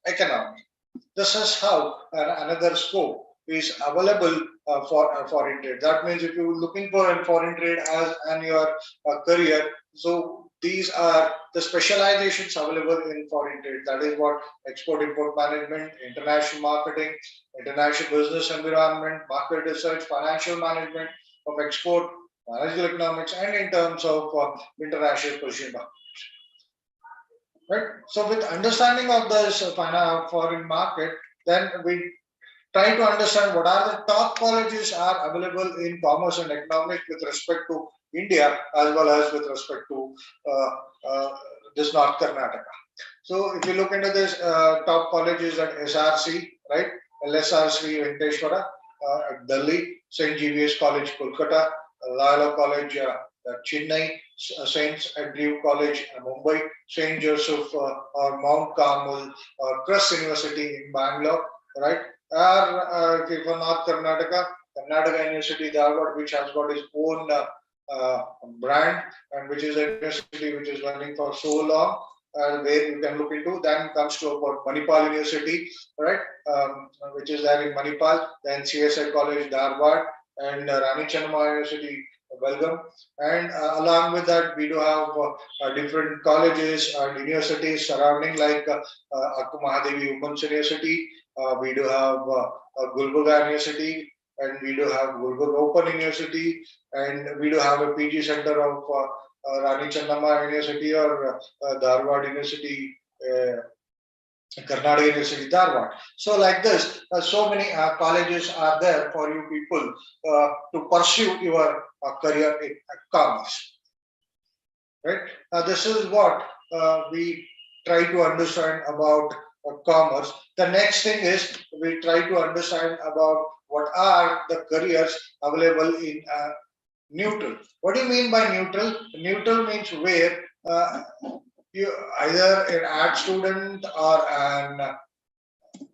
economy. This is how another scope is available for foreign trade. That means if you're looking for a foreign trade as an your career, so these are the specializations available in foreign trade. That is what export import management, international marketing, international business environment, market research, financial management of export, managerial economics, and in terms of international position. Right. So with understanding of this foreign market, Then we try to understand what are the top colleges are available in commerce and economics with respect to India as well as with respect to this North Karnataka. So if you look into this, top colleges at SRC, right? LSRC Venkateshwara at Delhi, St. Xavier's College, Kolkata, Loyola College, Chennai, Saint Andrew College, Mumbai, Saint Joseph or Mount Carmel or Crest University in Bangalore, right? Or if for North Karnataka, Karnataka University, Dharwad, which has got its own brand and which is a university which is running for so long, where you can look into. Then comes to about Manipal University, right, which is there in Manipal. Then CSI College, Dharwad, and Rani Channamma University, Belgaum. And along with that, we do have different colleges and universities surrounding, like Akku Mahadevi Women's University. We do have Gulbarga University, and we do have Gulbarga Open University, and we do have a PG center of Rani Channamma University or Dharwad University, Karnataka University, Dharwad. So like this, so many colleges are there for you people to pursue your career in commerce. Right? This is what we try to understand about commerce. The next thing is we try to understand about what are the careers available in neutral. What do you mean by neutral? Neutral means where you either an art student or an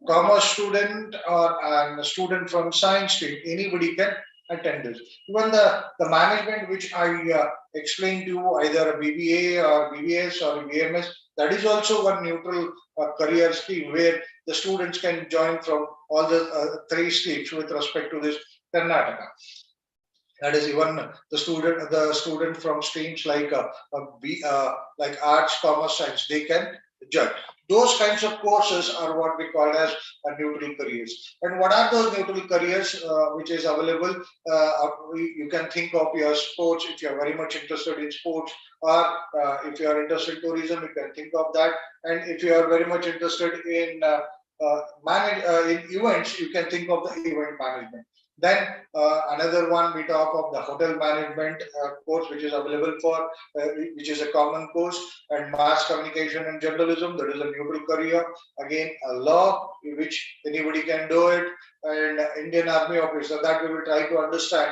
commerce student or a student from science stream, anybody can attend this. Even the management which I explained to you, either a BBA or BBS or BMS, that is also one neutral career scheme where the students can join from all the three streams with respect to this Karnataka. That is even the student from streams like like arts, commerce, science, they can judge. Those kinds of courses are what we call as neutral careers. And what are those neutral careers which is available? You can think of your sports if you are very much interested in sports, or if you are interested in tourism, you can think of that. And if you are very much interested in in events, you can think of the event management. Then another one, we talk of the hotel management course, which is available for, which is a common course, and mass communication and journalism, that is a neutral career. Again, a law, which anybody can do it, and Indian Army officer, that we will try to understand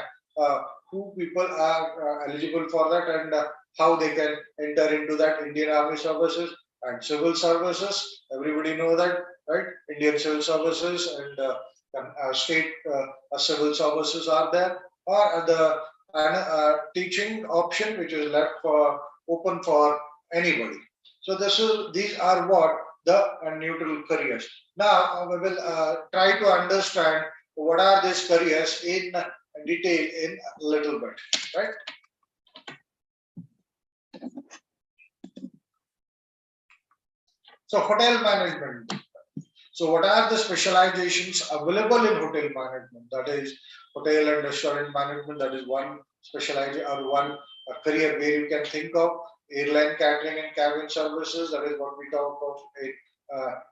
who people are eligible for that and how they can enter into that Indian Army services and civil services. Everybody know that, right? Indian civil services and state civil services are there, or the teaching option which is left for open for anybody. So these are what the neutral careers. Now we will try to understand what are these careers in detail in a little bit, right? So hotel management. So what are the specializations available in hotel management? That is hotel and restaurant management. That is one specialization or one career where you can think of. Airline catering and cabin services. That is what we talk of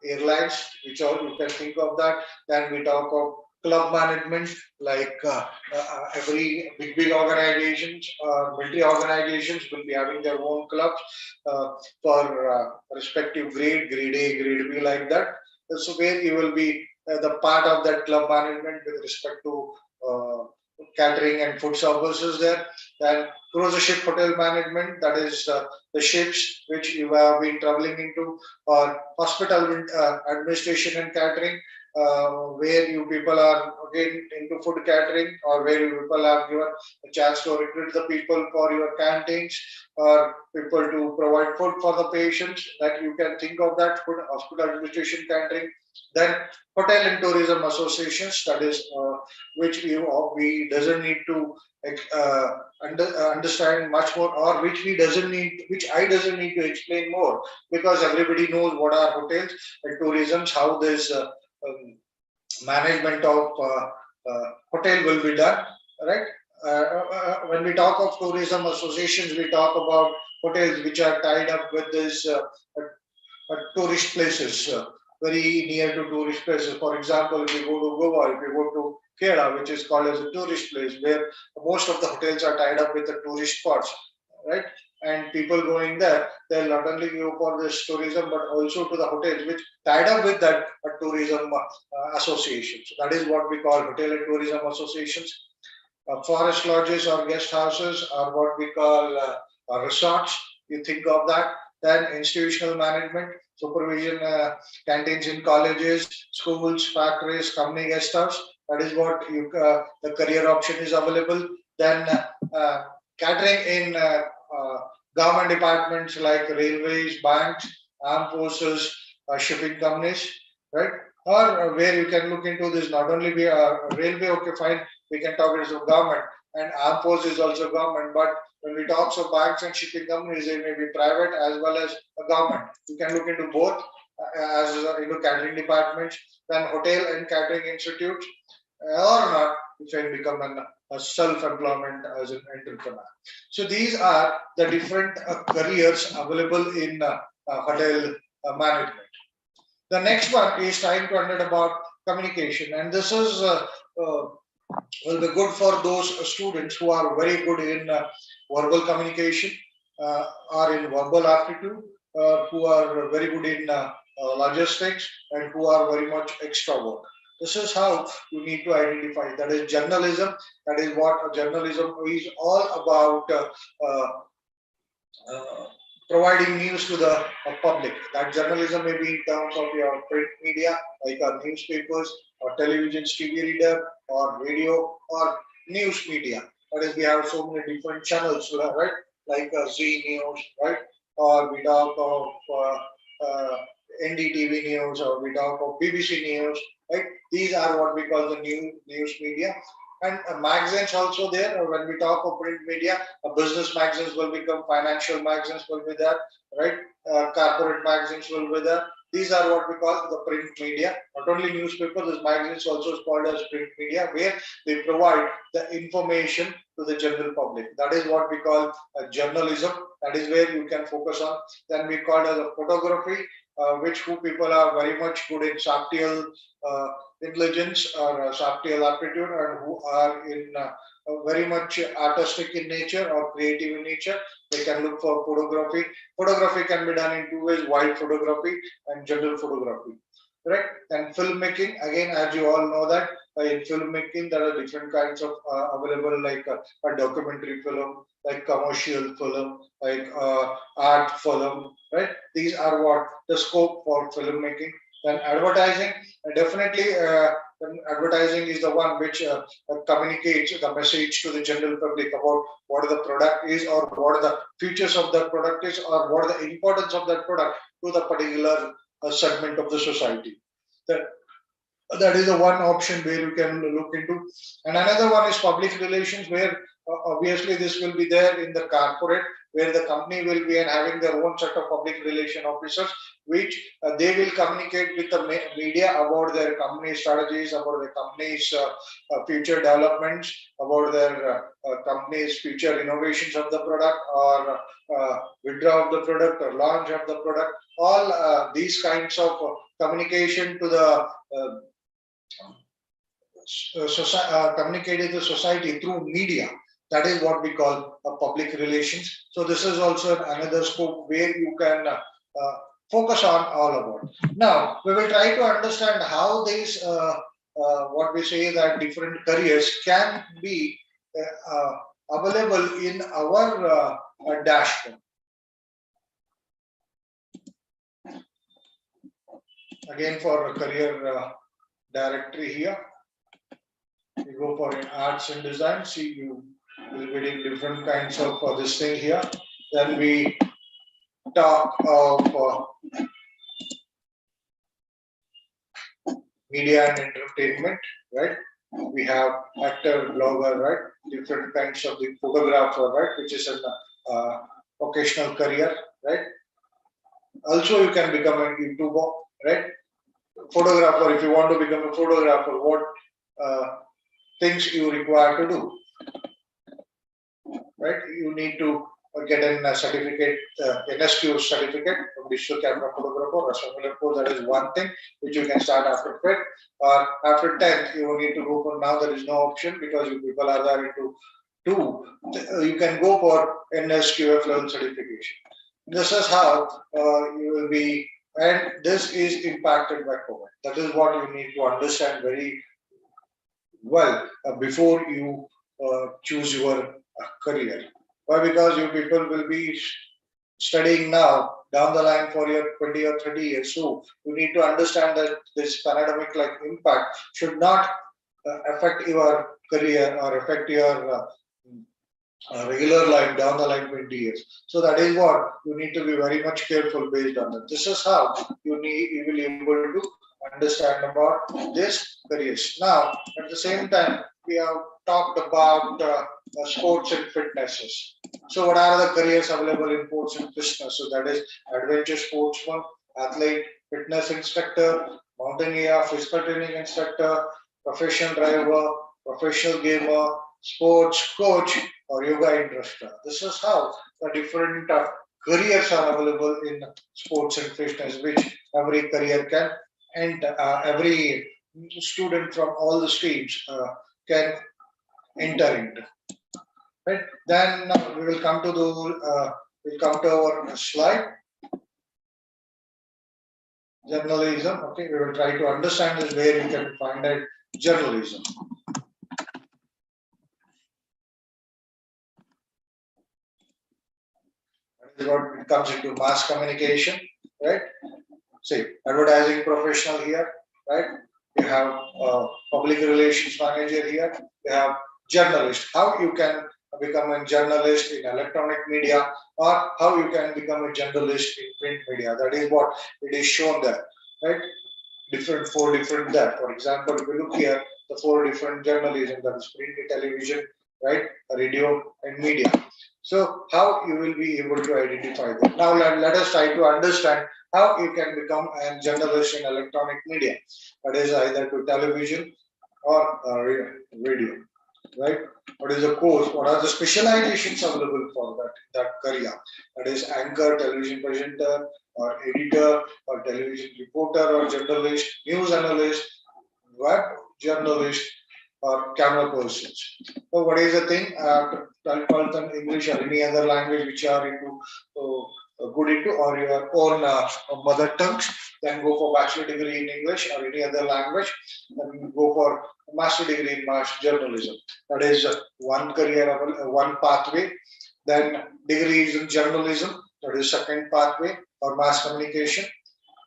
airlines, which all you can think of that. Then we talk of club management, like every big organizations or military organizations will be having their own clubs for respective grade A, grade B, like that. So where you will be the part of that club management with respect to catering and food services there. Then cruise ship hotel management, that is the ships which you have been traveling into, or hospital administration and catering, where you people are again into food catering, or where you people are given a chance to recruit the people for your canteens, or people to provide food for the patients, that you can think of that food, hospital administration, catering. Then hotel and tourism associations, that is which we doesn't need to understand much more, or which I doesn't need to explain more, because everybody knows what are hotels and tourism, how this management of hotel will be done, right? When we talk of tourism associations, we talk about hotels which are tied up with this tourist places, very near to tourist places. For example, if you go to Goa, if you go to Kerala, which is called as a tourist place, where most of the hotels are tied up with the tourist spots, right? And people going there, they'll not only go for this tourism, but also to the hotels, which tied up with that tourism association. So that is what we call hotel and tourism associations. Forest lodges or guest houses are what we call resorts. You think of that. Then institutional management, supervision, canteens in colleges, schools, factories, company guest house. That is what the career option is available. Then catering in government departments like railways, banks, armed forces, shipping companies, right? Or where you can look into this, not only be a railway, okay, fine, we can talk as of government, and armed force is also government, but when we talk of banks and shipping companies, they may be private as well as a government. You can look into both as into catering departments, then hotel and catering institutes, or not, you can become a self-employment as an entrepreneur. So these are the different careers available in hotel management. The next one is trying to understand about communication, and this is will be good for those students who are very good in verbal communication or in verbal aptitude, who are very good in logistics, and who are very much extrovert. This is how you need to identify. That is journalism. That is what journalism is all about. Providing news to the public. That journalism may be in terms of your print media, like newspapers or television, TV reader, or radio, or news media. That is, we have so many different channels, right? Like Z News, right? Or we talk of NDTV News, or we talk of BBC News, right? These are what we call the news media. And magazines also there. When we talk of print media, business magazines will become financial magazines will be there, right? Corporate magazines will be there. These are what we call the print media. Not only newspapers, this magazines also is called as print media, where they provide the information to the general public. That is what we call journalism. That is where you can focus on. Then we call it as a photography, which who people are very much good in subtle intelligence or subtle aptitude, and who are in very much artistic in nature or creative in nature. They can look for photography. Photography can be done in two ways: wide photography and general photography. Right? And filmmaking, again, as you all know that in filmmaking there are different kinds of available, like a documentary film, like commercial film, like art film, right? These are what the scope for filmmaking. Then advertising, definitely advertising is the one which communicates the message to the general public about what the product is, or what the features of that product is, or what the importance of that product to the particular segment of the society. That is the one option where you can look into. And another one is public relations, where obviously this will be there in the corporate, where the company will be having their own set of public relation officers, which they will communicate with the media about their company strategies, about the company's future developments, about their company's future innovations of the product, or withdraw of the product, or launch of the product. All these kinds of communication to the communicated to society through media. That is what we call public relations. So this is also another scope where you can focus on all about. Now we will try to understand how these what we say that different careers can be available in our dashboard. Again, for a career directory here, you go for arts and design. See, you will be getting different kinds of this thing here. Then we talk of media and entertainment, right? We have actor, blogger, right? Different kinds of the photographer, right? Which is an vocational career, right? Also, you can become a YouTuber, right? Photographer, if you want to become a photographer, what things you require to do, right? You need to get a certificate, NSQ certificate from digital camera photographer or similar course. That is one thing which you can start after 5th or after 10th. You need to go for, now there is no option because you people are there into 2. You can go for NSQF level certification. This is how you will be, and this is impacted by COVID. That is what you need to understand very well before you choose your career. Why? Because you people will be studying now down the line for your 20 or 30 years. So you need to understand that this pandemic like impact should not affect your career or affect your regular life down the line 20 years. So that is what you need to be very much careful based on that. This is how you will be able to understand about this careers. Now, at the same time, we have talked about sports and fitnesses. So what are the careers available in sports and fitness? So that is adventure sportsman, athlete, fitness instructor, mountaineer, physical training instructor, professional driver, professional gamer, sports coach, or yoga instructor. This is how the different careers are available in sports and fitness, which every career can, and every student from all the streams can enter into. Right? Then we will come to our slide. Journalism. Okay, we will try to understand this where you can find out journalism. What it comes into mass communication, right? See, advertising professional here, right? You have public relations manager here. You have journalist. How you can become a journalist in electronic media, or how you can become a journalist in print media. That is what it is shown there, right? Four different there. For example, if you look here, the 4 different journalism, that is print, television, right, radio, and media. So how you will be able to identify them. Now let us try to understand how you can become a journalist in electronic media. That is either to television or radio, right? What is the course? What are the specializations available for that career? That is anchor, television presenter, or editor, or television reporter, or journalist, news analyst, web journalist, or camera persons. So what is the thing? 12th in English or any other language which are into good into, or your own mother tongues, then go for bachelor degree in English or any other language, then go for master degree in mass journalism. That is one career, one pathway. Then degrees in journalism, that is second pathway, or mass communication,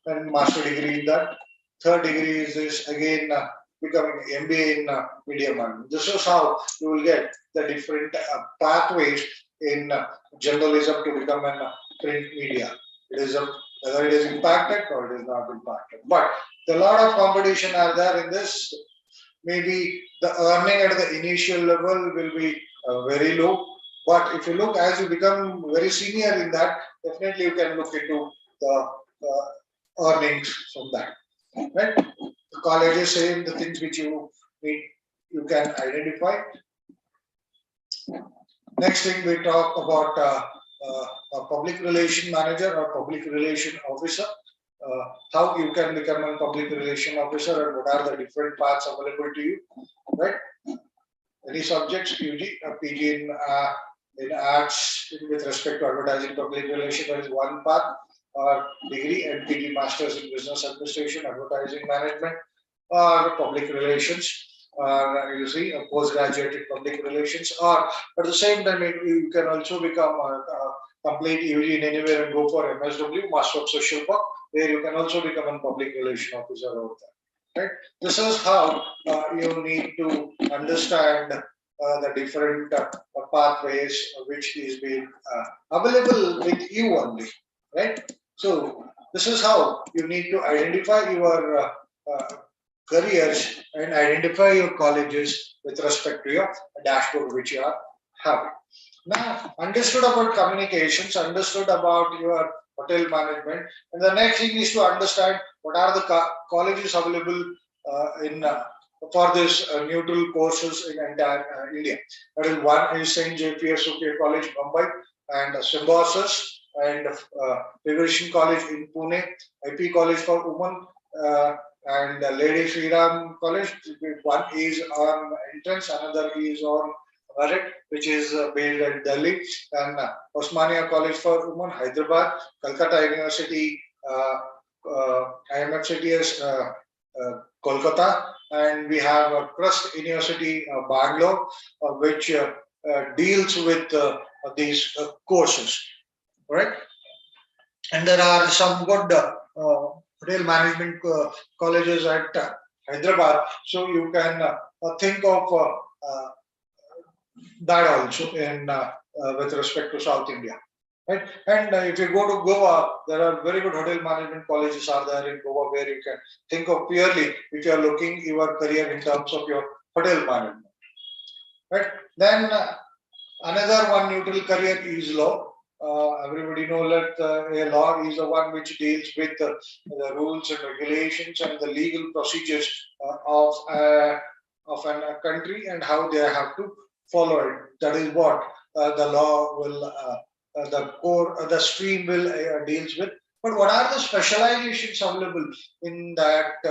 and master degree in that. Third degree is again becoming MBA in media management. This is how you will get the different pathways in journalism to become a print media. It is whether it is impacted or it is not impacted. But a lot of competition are there in this. Maybe the earning at the initial level will be very low. But if you look as you become very senior in that, definitely you can look into the earnings from that. Right? The college is saying the things which you need, you can identify. Next thing we talk about a public relation manager or public relation officer. How you can become a public relation officer and what are the different paths available to you, right? Any subjects, PG, PG in arts with respect to advertising public relation, there is one path, or degree, and PG masters in business administration, advertising management, or public relations. You see, a postgraduate in public relations, or at the same time, you can also become a complete UG in anywhere and go for MSW, Master of Social Work, where you can also become a public relation officer out there. Right? This is how you need to understand the different pathways which is being available with you only. Right? So this is how you need to identify your careers and identify your colleges with respect to your dashboard which you are having. Now, understood about communications, understood about your hotel management, and the next thing is to understand what are the colleges available in for this neutral courses in entire India. That is one is St. J.P.S. College, Mumbai. and Symbiosis and Liberation College in Pune, IP College for Women, and Lady Sri Ram College. One is on entrance, another is on merit, which is based at Delhi, and Osmania College for Women, Hyderabad, Calcutta University, IMF CTS, Kolkata, and we have Crust University, Bangalore, which deals with these courses, right? And there are some good hotel management colleges at Hyderabad, so you can think of that also in with respect to South India, right? And if you go to Goa, there are very good hotel management colleges are there in Goa where you can think of purely if you are looking your career in terms of your hotel management, right? Then another one neutral career is law. Everybody knows that a law is the one which deals with the rules and regulations and the legal procedures of a country and how they have to follow it. That is what the law will, the core, the stream will deals with. But what are the specializations available in that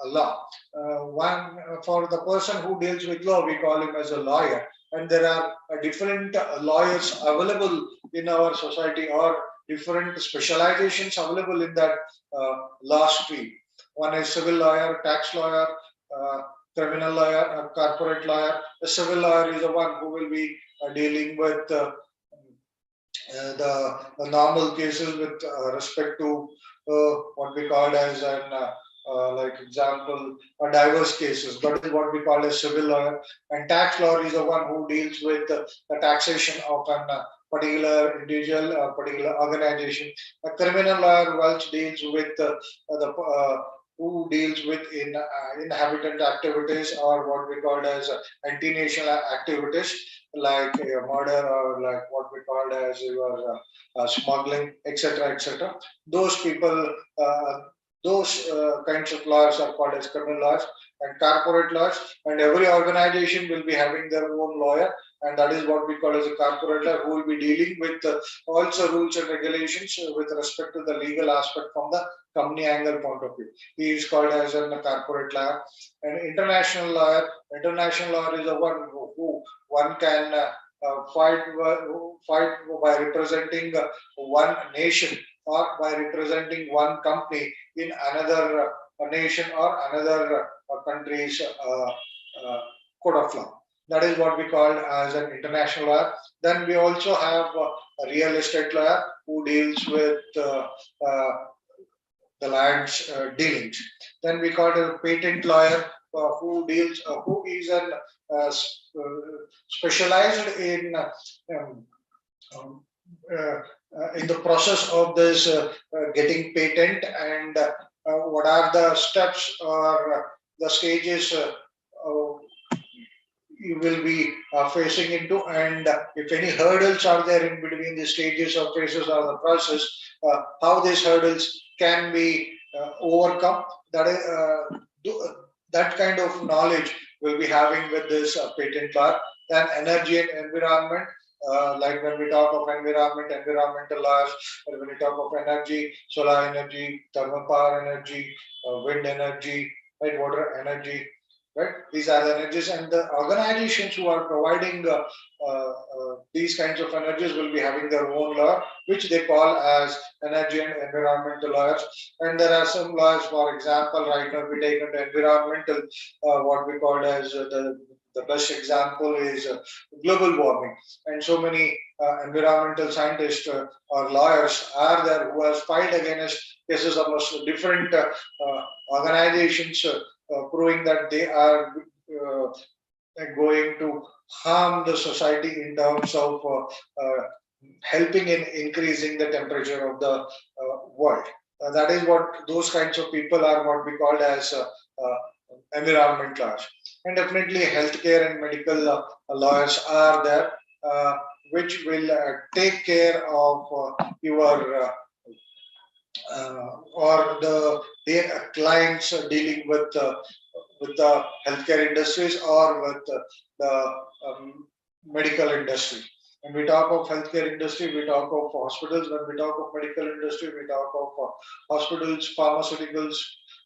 law? One for the person who deals with law, we call him as a lawyer, and there are different lawyers available in our society or different specializations available in that law stream. One is civil lawyer, tax lawyer, criminal lawyer, corporate lawyer. A civil lawyer is the one who will be dealing with the normal cases with respect to what we call as an like example, diverse cases. That is what we call a civil lawyer. And tax lawyer is the one who deals with the taxation of an particular individual, particular organization. A criminal lawyer which deals with the who deals with inhabitant activities or what we call as anti-national activities like murder or like what we call as your smuggling, etc., etc. Those people. Those kinds of laws are called as criminal laws and corporate laws, and every organization will be having their own lawyer, and that is what we call as a corporate lawyer who will be dealing with also rules and regulations with respect to the legal aspect from the company angle point of view. He is called as a corporate lawyer. And international lawyer. International lawyer is the one who one can fight by representing one nation or by representing one company in another nation or another country's code of law. That is what we call as an international lawyer. Then we also have a real estate lawyer who deals with the land's dealings. Then we call it a patent lawyer who deals, who is an specialized in the process of this getting patent and what are the steps or the stages you will be facing into, and if any hurdles are there in between the stages or phases of the process, how these hurdles can be overcome. That is that kind of knowledge we'll be having with this patent law. Then energy and environment. Like when we talk of environment, environmental laws, or when we talk of energy, solar energy, thermal power energy, wind energy, right, water energy, right? These are the energies, and the organizations who are providing these kinds of energies will be having their own law, which they call as energy and environmental laws. And there are some laws, for example, right now we take into environmental, what we call as the best example is global warming, and so many environmental scientists or lawyers are there who have filed against cases of different organizations proving that they are going to harm the society in terms of helping in increasing the temperature of the world. That is what those kinds of people are what we call as environment lawyers. And definitely healthcare and medical lawyers are there, which will take care of your or their clients dealing with the healthcare industries or with the medical industry. When we talk of healthcare industry, we talk of hospitals. When we talk of medical industry, we talk of hospitals, pharmaceuticals,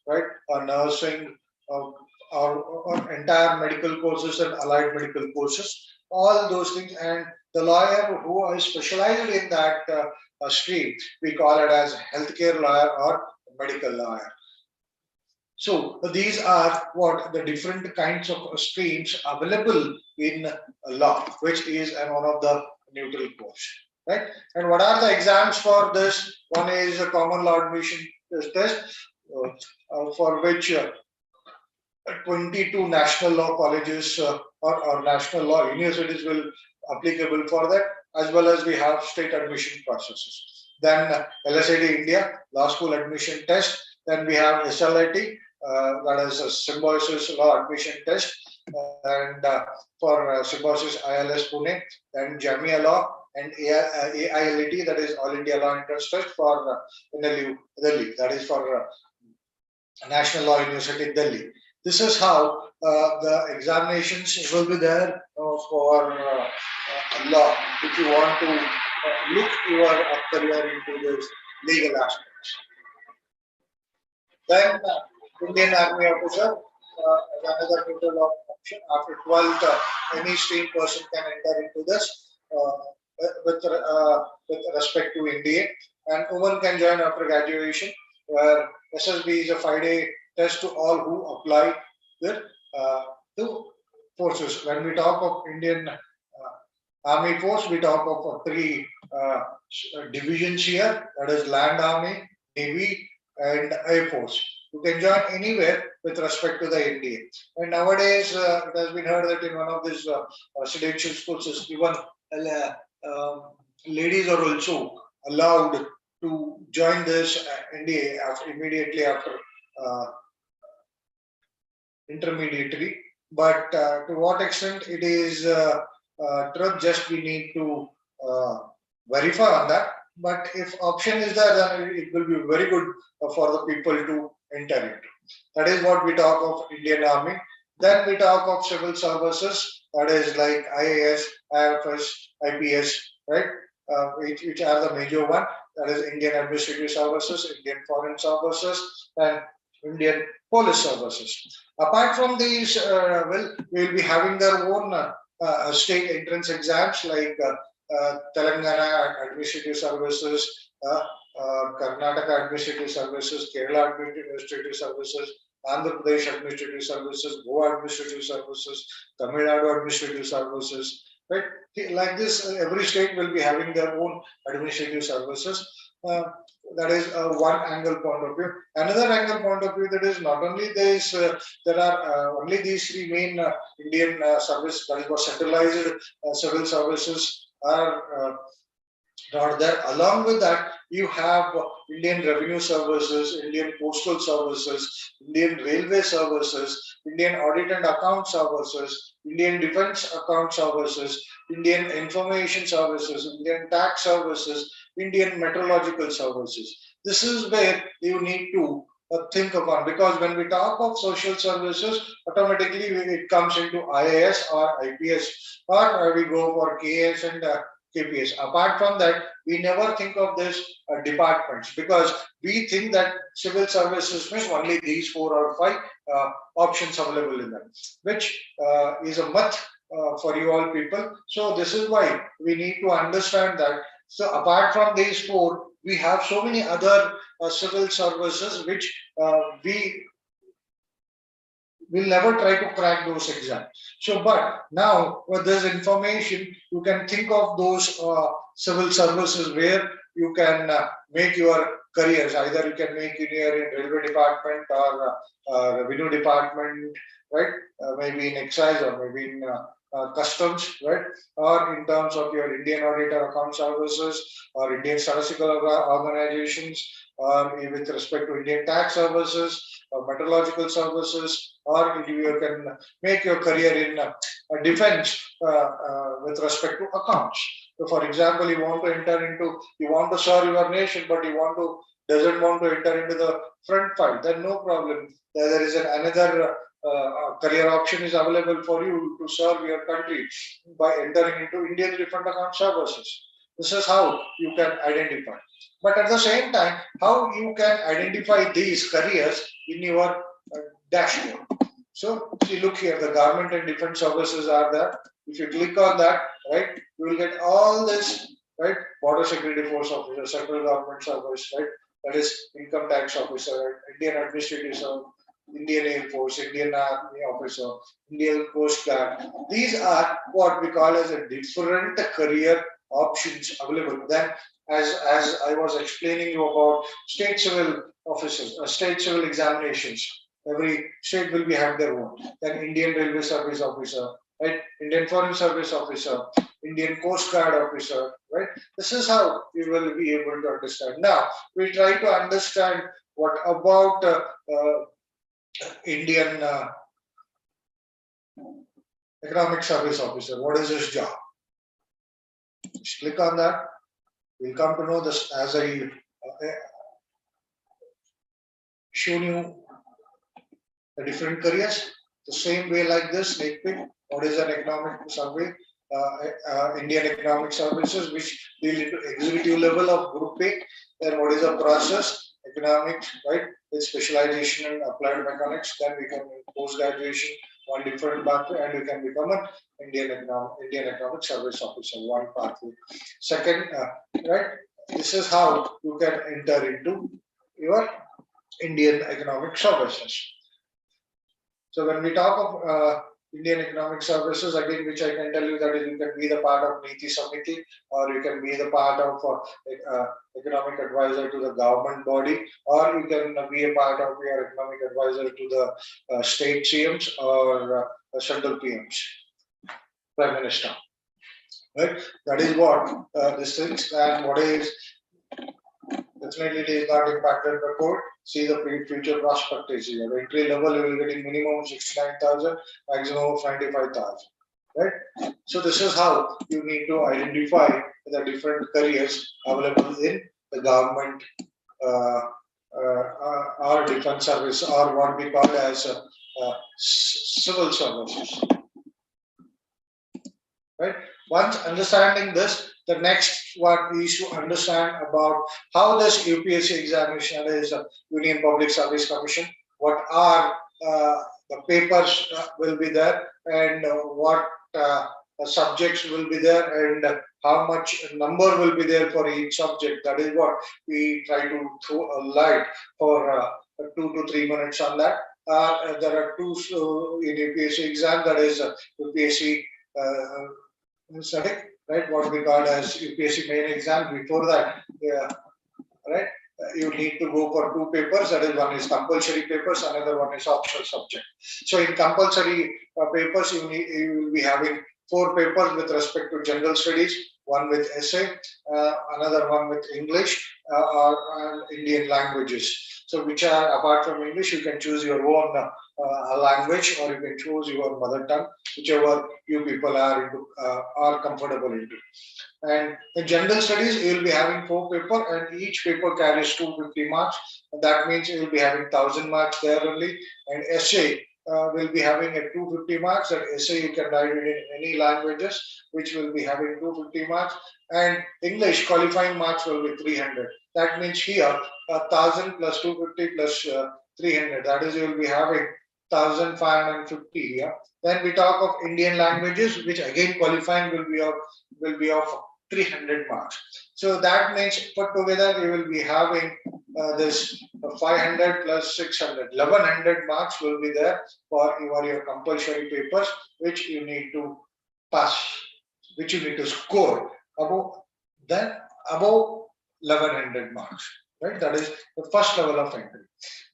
right? Nursing, uh, or entire medical courses and allied medical courses. All those things, and the lawyer who is specialized in that stream, we call it as healthcare lawyer or medical lawyer. So these are what the different kinds of streams available in law, which is one of the neutral course, right? And what are the exams for this? One is a common law admission test, for which 22 national law colleges or national law universities will applicable for that, as well as we have state admission processes. Then LSAD India, law school admission test. Then we have SLIT, that is a Symbiosis Law Admission Test, and for Symbiosis ILS Pune, then Jamia Law, and AILT, that is All India Law Entrance Test for NLU Delhi, that is for National Law University Delhi. This is how the examinations will be there for law if you want to look your career into this legal aspects. Then Indian Army officer, another neutral option. After 12th, any stream person can enter into this with respect to India, and women can join after graduation, where SSB is a 5-day test to all who apply their to forces. When we talk of Indian Army Force, we talk of 3 divisions here, that is Land Army, Navy, and Air Force. You can join anywhere with respect to the NDA. And nowadays, it has been heard that in one of these residential schools, even ladies are also allowed to join this NDA immediately after intermediary. But to what extent it is truth, just we need to verify on that. But if option is there, then it will be very good for the people to enter into. That is what we talk of Indian Army. Then we talk of civil services, that is like IAS, IFS, IPS, right? Which are the major one. That is Indian Administrative Services, Indian Foreign Services, and Indian Police Services. Apart from these, we'll be having their own state entrance exams like Telangana Administrative Services, Karnataka Administrative Services, Kerala Administrative Services, Andhra Pradesh Administrative Services, Goa Administrative Services, Tamil Nadu Administrative Services, right? Like this, every state will be having their own administrative services. That is one angle point of view. Another angle point of view, that is not only this, there are only these 3 main Indian service, that is what centralized civil services are not there. Along with that, you have Indian Revenue Services, Indian Postal Services, Indian Railway Services, Indian Audit and Account Services, Indian Defense Account Services, Indian Information Services, Indian Tax Services, Indian Meteorological Services. This is where you need to think upon, because when we talk of social services, automatically it comes into IAS or IPS, or we go for KS and KPS. Apart from that, we never think of this departments, because we think that civil services means only these 4 or 5 options available in them, which is a myth for you all people. So this is why we need to understand that. So apart from these 4, we have so many other civil services which we will never try to crack those exams. So, but now with this information, you can think of those civil services where you can make your careers. Either you can make it in railway department or revenue department, right? Maybe in excise or maybe in customs, right? Or in terms of your Indian auditor account services or Indian statistical organizations, or with respect to Indian tax services or meteorological services, or you can make your career in defense with respect to accounts. So, for example, you want to serve your nation, but doesn't want to enter into the front file. Then no problem. There is another career option is available for you to serve your country by entering into Indian refund account services. This is how you can identify. But at the same time, how you can identify these careers in your dashboard. So, see, look here, the government and defense services are there. If you click on that, right, you will get all this, right, border security force officer, central government service, right, that is income tax officer, Indian administrative service, Indian Air Force, Indian Army officer, Indian Coast Guard. These are what we call as a different career options available. Then, as I was explaining you about state civil officers, state civil examinations. Every state will be have their own. Then Indian Railway Service Officer, right? Indian Foreign Service Officer, Indian Coast Guard Officer, right? This is how you will be able to understand. Now we try to understand what about Indian Economic Service Officer. What is his job? Just click on that. We'll come to know this as I shown you the different careers. The same way like this, snake pit. What is an economic survey? Indian Economic Services, which deal into executive level of Group A. Then what is the process? Economics, right? With specialization in applied mechanics. Then we can post graduation, one different pathway, and we can become an Indian Economic Service Officer, one pathway. Second, right? This is how you can enter into your Indian Economic Services. So when we talk of Indian Economic Services, again, which I can tell you that you can be the part of Niti Samiti, or you can be the part of economic advisor to the government body, or you can be a part of your economic advisor to the state CMs or central PMs, Prime Minister. Right? That is what this things, and what is definitely it is not impacted by code. See the future prospect is here. The entry level you will get in minimum 69,000, maximum of 95,000. Right? So this is how you need to identify the different careers available in the government or defense service, or what we call as civil services. Right? Once understanding this, the next one is to understand about how this UPSC examination is a Union Public Service Commission. What are the papers will be there, and what subjects will be there, and how much number will be there for each subject. That is what we try to throw a light for 2 to 3 minutes on that. There are two in UPSC exam, that is UPSC static, right? What we call as UPSC main exam. Before that, right? You need to go for two papers. That is, one is compulsory papers, another one is optional subject. So in compulsory papers, you will be having 4 papers with respect to general studies, one with essay, another one with English or Indian languages. So which are, apart from English, you can choose your own language, or you can choose your mother tongue, whichever you people are comfortable into. And in general studies, you will be having 4 papers, and each paper carries 250 marks. And that means you will be having 1,000 marks there only. And essay will be having a 250 marks. That essay you can write it in any languages, which will be having 250 marks. And English qualifying marks will be 300. That means here 1,000 plus 250 plus 300. That is, you will be having 1,550 here. Then we talk of Indian languages, which again qualifying will be of 300 marks. So that means put together you will be having this 500 plus 600, 1,100 marks will be there for your compulsory papers, which you need to pass, which you need to score above 1,100 marks. Right, that is the first level of entry.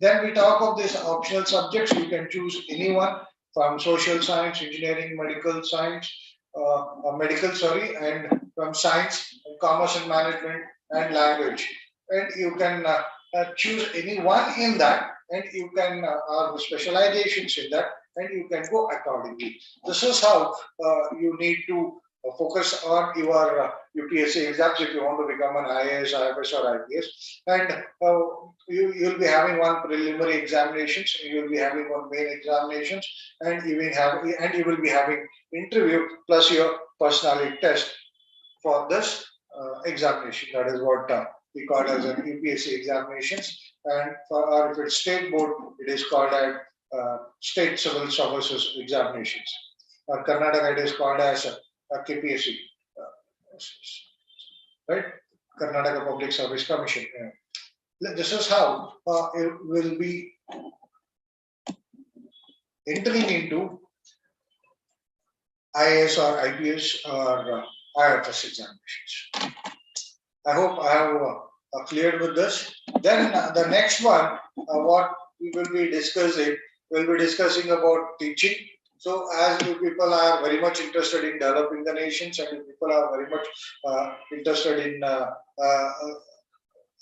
Then we talk of these optional subjects. You can choose anyone from social science, engineering, medical science, and from science, commerce and management, and language. And you can choose any one in that, and you can have specializations in that, and you can go accordingly. This is how you need to focus on your UPSC exams if you want to become an IAS, IFS, or IPS, and you'll be having one preliminary examinations, you will be having one main examinations, and you will be having interview plus your personality test for this examination. That is what we call as an UPSC examinations, and or if it's state board, it is called as state civil services examinations. Or Karnataka, it is called as KPSC, right? Karnataka Public Service Commission. This is how it will be entering into IAS or IPS or IFS examinations. I hope I have cleared with this. Then the next one, what we will be discussing, we'll be discussing about teaching. So as you people are very much interested in developing the nations, and you people are very much interested in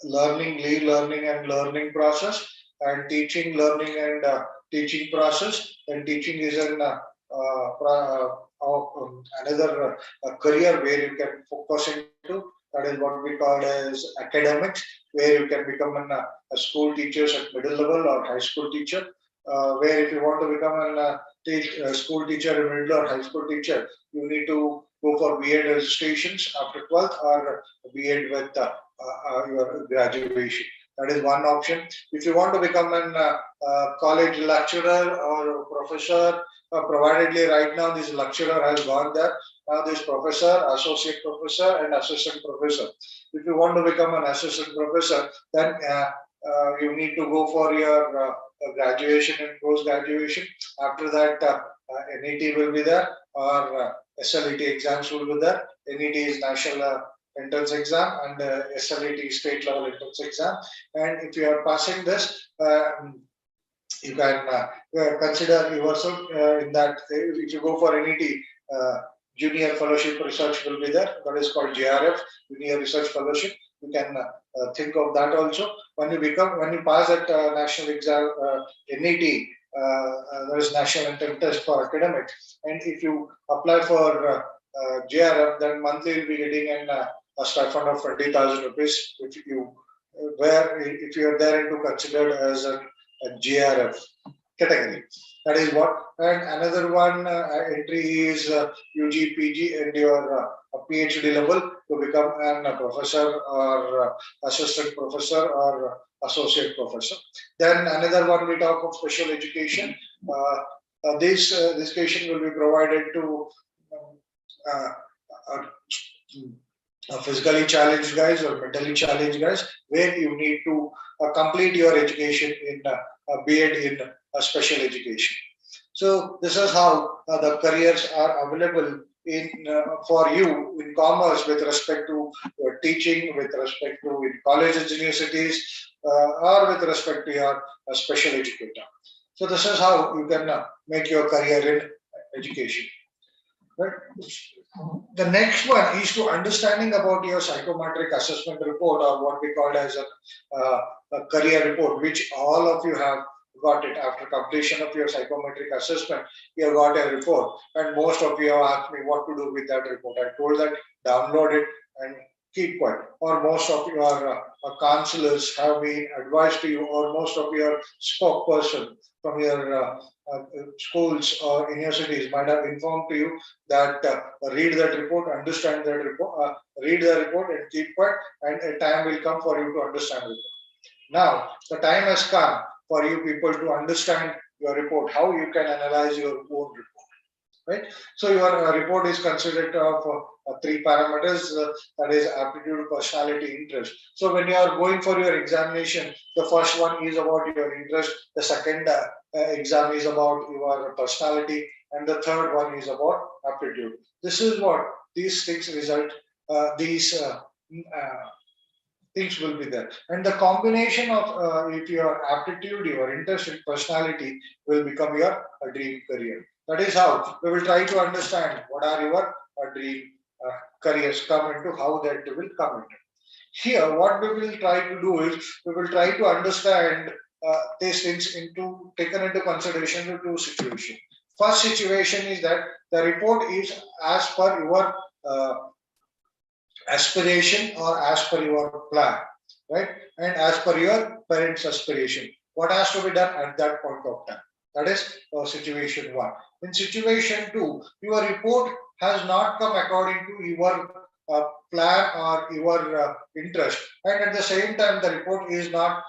learning, learning and learning process, and teaching, learning and teaching process, and teaching is an another career where you can focus into. That is what we call as academics, where you can become a school teacher at middle level or high school teacher. Where if you want to become a school teacher, a middle or high school teacher, you need to go for B.Ed registrations after 12th or B.Ed with your graduation. That is one option. If you want to become a college lecturer or professor, providedly right now this lecturer has gone there. Now this professor, associate professor, and assistant professor. If you want to become an assistant professor, then you need to go for your graduation and post-graduation. After that, NET will be there, or SLET exams will be there. NET is National Entrance Exam, and SLET is State Level Entrance Exam. And if you are passing this, you can consider yourself in that. If you go for NET, Junior Fellowship Research will be there. That is called JRF, Junior Research Fellowship. You can think of that also. When you pass that national exam, NET, there is National Entrance Test for academic. And if you apply for JRF, then monthly you'll be getting a stipend of 20,000 rupees if you are there into considered as a JRF category. That is what. And another one entry is UG, PG, and your PhD level to become a professor or assistant professor or associate professor. Then another one, we talk of special education. This education will be provided to physically challenged guys or mentally challenged guys, where you need to complete your education in B.Ed in special education. So this is how the careers are available in for you in commerce with respect to your teaching, with respect to in colleges, universities, or with respect to your special educator. So this is how you can make your career in education. Right? The next one is to understanding about your psychometric assessment report, or what we call as a career report, which all of you have got it after completion of your psychometric assessment. You have got a report, and most of you have asked me what to do with that report. I told that download it and keep quiet. Or most of your counselors have been advised to you, or most of your spokesperson from your schools or universities might have informed to you that read that report, understand that report, read the report and keep quiet, and a time will come for you to understand the report. Now, the time has come for you people to understand your report, how you can analyze your own report, right? So your report is considered of three parameters, that is aptitude, personality, interest. So when you are going for your examination, the first one is about your interest, the second exam is about your personality, and the third one is about aptitude. This is what these things result, these things will be there, and the combination of if your aptitude, your interest and personality will become your dream career. That is how we will try to understand what are your dream careers come into, how that will come into. Here what we will try to do is we will try to understand these things into taken into consideration in two situations. First situation is that the report is as per your aspiration or as per your plan, right? And as per your parents' aspiration. What has to be done at that point of time? That is situation one. In situation two, your report has not come according to your plan or your interest, and at the same time, the report is not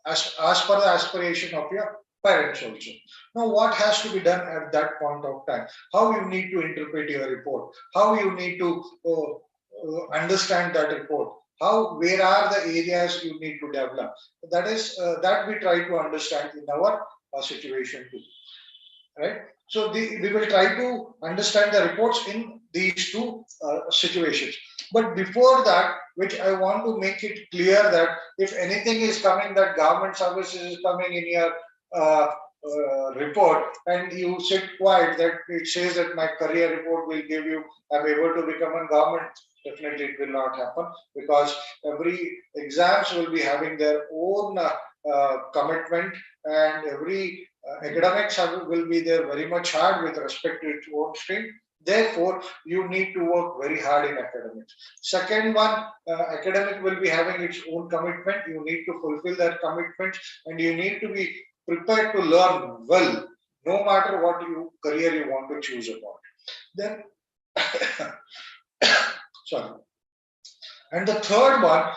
as per the aspiration of your parents also. Now, what has to be done at that point of time? How you need to interpret your report? How you need to understand that report? Where are the areas you need to develop? That is that we try to understand in our situation too, right? So we will try to understand the reports in these two situations. But before that, which I want to make it clear that if anything is coming, that government services is coming in your report, and you sit quiet, that it says that my career report will give you, I'm able to become a government. Definitely, it will not happen, because every exams will be having their own commitment, and every academics will be there very much hard with respect to its own stream. Therefore, you need to work very hard in academics. Second one, academic will be having its own commitment. You need to fulfill that commitment, and you need to be prepared to learn well, no matter what career you want to choose about. Then, sorry. And the third one,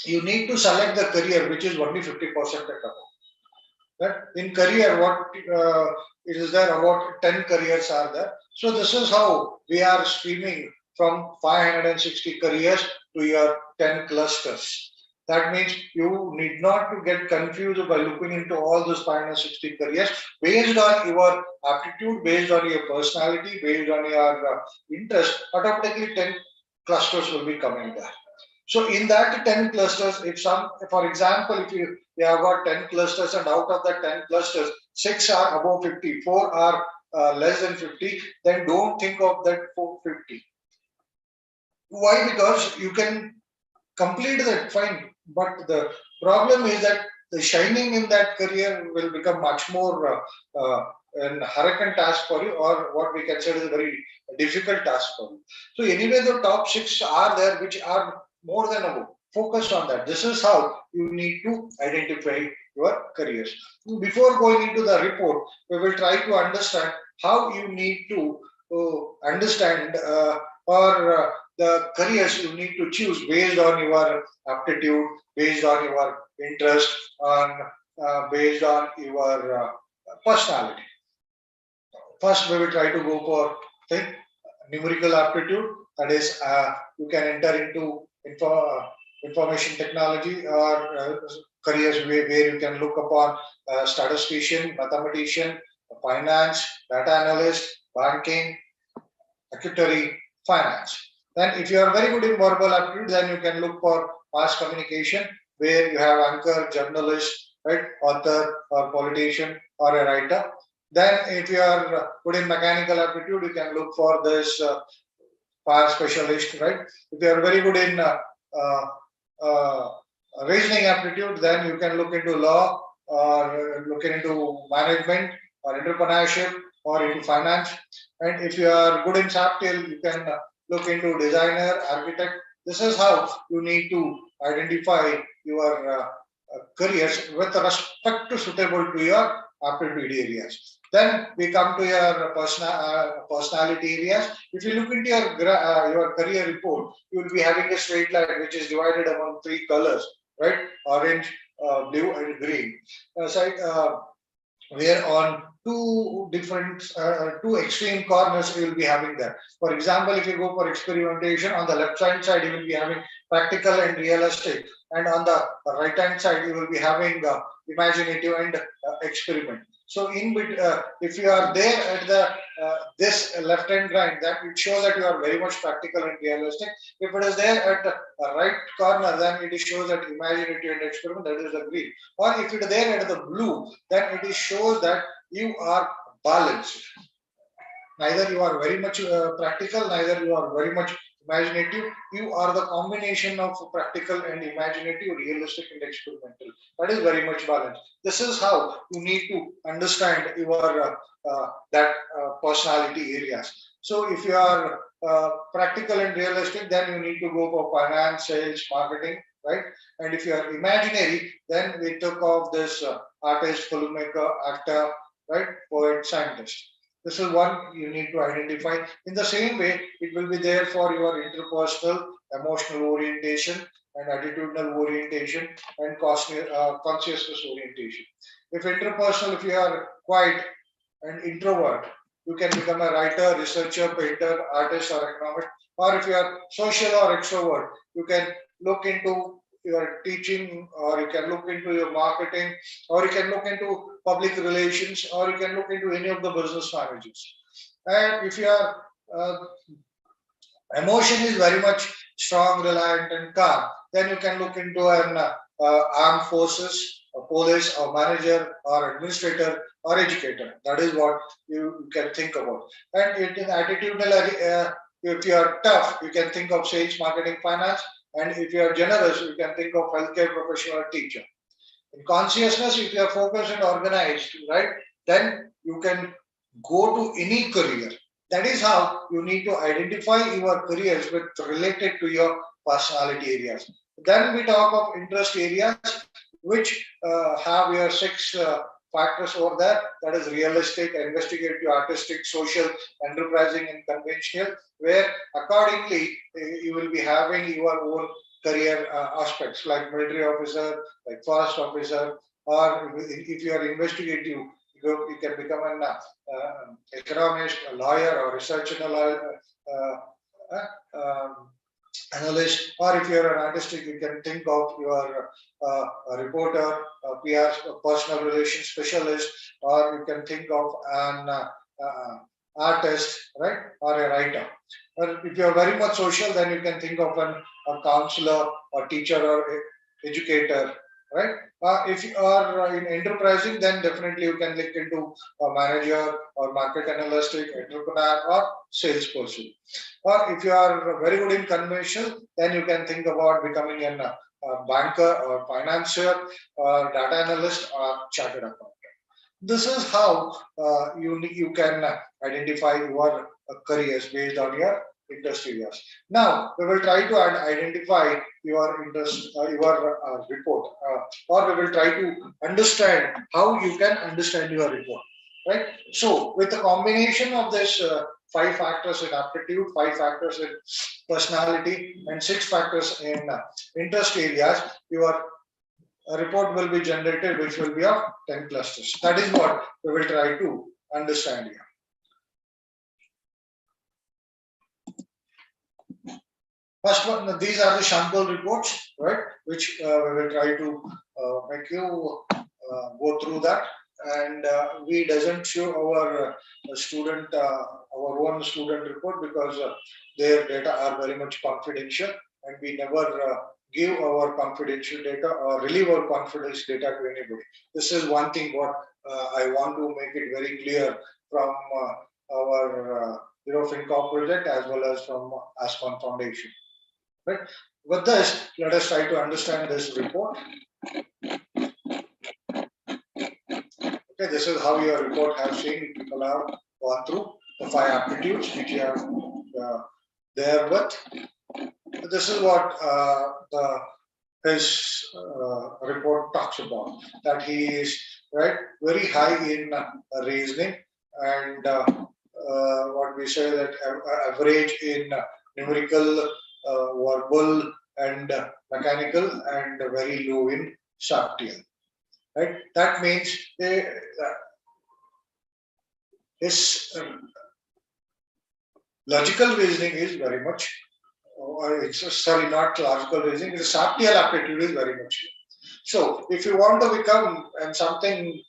you need to select the career which is only 50% above. Right? In career, what it is there, about 10 careers are there. So this is how we are streaming from 560 careers to your 10 clusters. That means you need not to get confused by looking into all those 560 careers. Based on your aptitude, based on your personality, based on your interest, automatically 10 clusters will be coming there. So in that 10 clusters, for example, if you have got 10 clusters, and out of the 10 clusters, 6 are above 50, 4 are less than 50, then don't think of that 450. Why? Because you can complete that, fine. But the problem is that the shining in that career will become much more an hurricane task for you, or what we consider a very difficult task for you. So anyway, the top 6 are there, which are more than above. Focus on that. This is how you need to identify your careers. Before going into the report, we will try to understand how you need to understand or the careers you need to choose based on your aptitude, based on your interest, based on your personality. First, we will try to go for numerical aptitude. That is, you can enter into information technology or careers where you can look upon statistician, mathematician, finance, data analyst, banking, actuary, finance. Then if you are very good in verbal aptitude, then you can look for mass communication, where you have anchor, journalist, right, author or politician or a writer. Then if you are good in mechanical aptitude, you can look for this fire specialist, right? If you are very good in reasoning aptitude, then you can look into law or look into management or entrepreneurship or into finance. And if you are good in soft skill, you can look into designer, architect. This is how you need to identify your careers with respect to suitable to your aptitude areas. Then we come to your personality areas. If you look into your career report, you will be having a straight line which is divided among 3 colors, right? Orange, blue, and green. Where on two extreme corners you will be having that. For example, if you go for experimentation, on the left hand side you will be having practical and realistic, and on the right hand side you will be having imaginative and experiment. So if you are there at the this left hand line, that it shows that you are very much practical and realistic. If it is there at the right corner, then it shows that imaginative and experiment, that is the green. Or if it is there at the blue, then it shows that you are balanced. Neither you are very much practical, neither you are very much imaginative. You are the combination of practical and imaginative, realistic and experimental. That is very much balanced. This is how you need to understand your personality areas. So if you are practical and realistic, then you need to go for finance, sales, marketing, right? And if you are imaginary, then we took off this artist, filmmaker, actor, right? Poet, scientist. This is one you need to identify. In the same way, it will be there for your interpersonal, emotional orientation, and attitudinal orientation, and consciousness orientation. If interpersonal, if you are quiet and introvert, you can become a writer, researcher, painter, artist, or economist. Or if you are social or extrovert, you can look into your teaching, or you can look into your marketing, or you can look into public relations, or you can look into any of the business managers. And if your emotion is very much strong, reliant, and calm, then you can look into an armed forces, a police, or manager, or administrator, or educator. That is what you can think about. And it is attitudinal. If you are tough, you can think of sales, marketing, finance. And if you are generous, you can think of healthcare professional or teacher. In consciousness, if you are focused and organized, right, then you can go to any career. That is how you need to identify your careers with related to your personality areas. Then we talk of interest areas, which have your six factors over there. That is realistic, investigative, artistic, social, enterprising, and conventional. Where accordingly you will be having your own career aspects like military officer, like forest officer, or if you are investigative, you can become an economist, a lawyer, or research analyst, or if you're an artistic, you can think of your a reporter, a PR, a personal relations specialist, or you can think of an artist, right, or a writer. But if you're very much social, then you can think of a counselor, or teacher, or educator, right? If you are in enterprising, then definitely you can look into a manager, or market analyst, entrepreneur, or salesperson. Or if you are very good in conventional, then you can think about becoming a banker, or financier, or data analyst, or chartered accountant. This is how you can identify your careers based on your interest areas. Now we will try to identify your interest, your report, or we will try to understand how you can understand your report. Right. So with the combination of this 5 factors in aptitude, 5 factors in personality, and 6 factors in interest areas, your report will be generated, which will be of 10 clusters. That is what we will try to understand here. First one, these are the sample reports, right, which we will try to make you go through that. And we doesn't show our student, our own student report, because their data are very much confidential, and we never give our confidential data or relieve our confidential data to anybody. This is one thing what I want to make it very clear from our Hero Fincorp project, as well as from ASCON Foundation. Right. With this, let us try to understand this report. Okay, this is how your report has seen. People have gone through the 5 aptitudes which you have there with. This is what his report talks about. That he is very high in reasoning, and what we say that average in numerical, verbal, and mechanical, and very low in subtle. Right? That means his logical reasoning is very much, sorry, not logical reasoning, his subtle aptitude is very much. So, if you want to become something,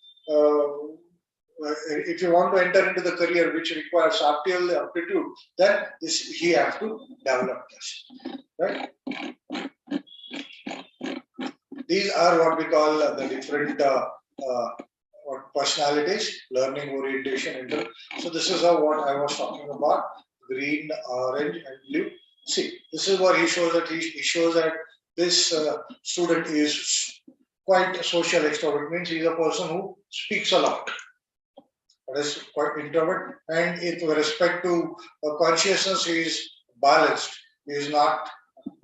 if you want to enter into the career which requires subtle aptitude, then he has to develop this. Right? These are what we call the different personalities, learning orientation. So this is what I was talking about: green, orange, and blue. See, this is what he shows that he shows that this student is quite social extrovert. Means he's a person who speaks a lot. That is quite introvert. And with respect to consciousness, he is balanced. He is not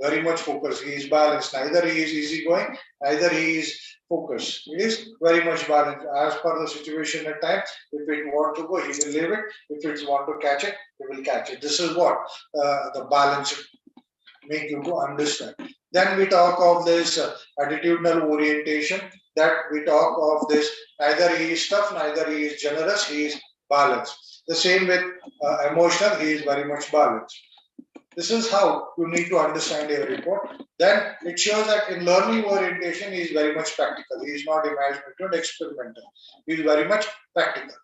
very much focused. He is balanced. Neither he is easygoing, neither he is focused. He is very much balanced. As per the situation at time, if it want to go, he will leave it. If it want to catch it, he will catch it. This is what the balance make you to understand. Then we talk of this attitudinal orientation. That we talk of this, neither he is tough, neither he is generous, he is balanced. The same with emotional, he is very much balanced. This is how you need to understand your report. Then it shows that in learning orientation, he is very much practical. He is not imaginative and experimental. He is very much practical.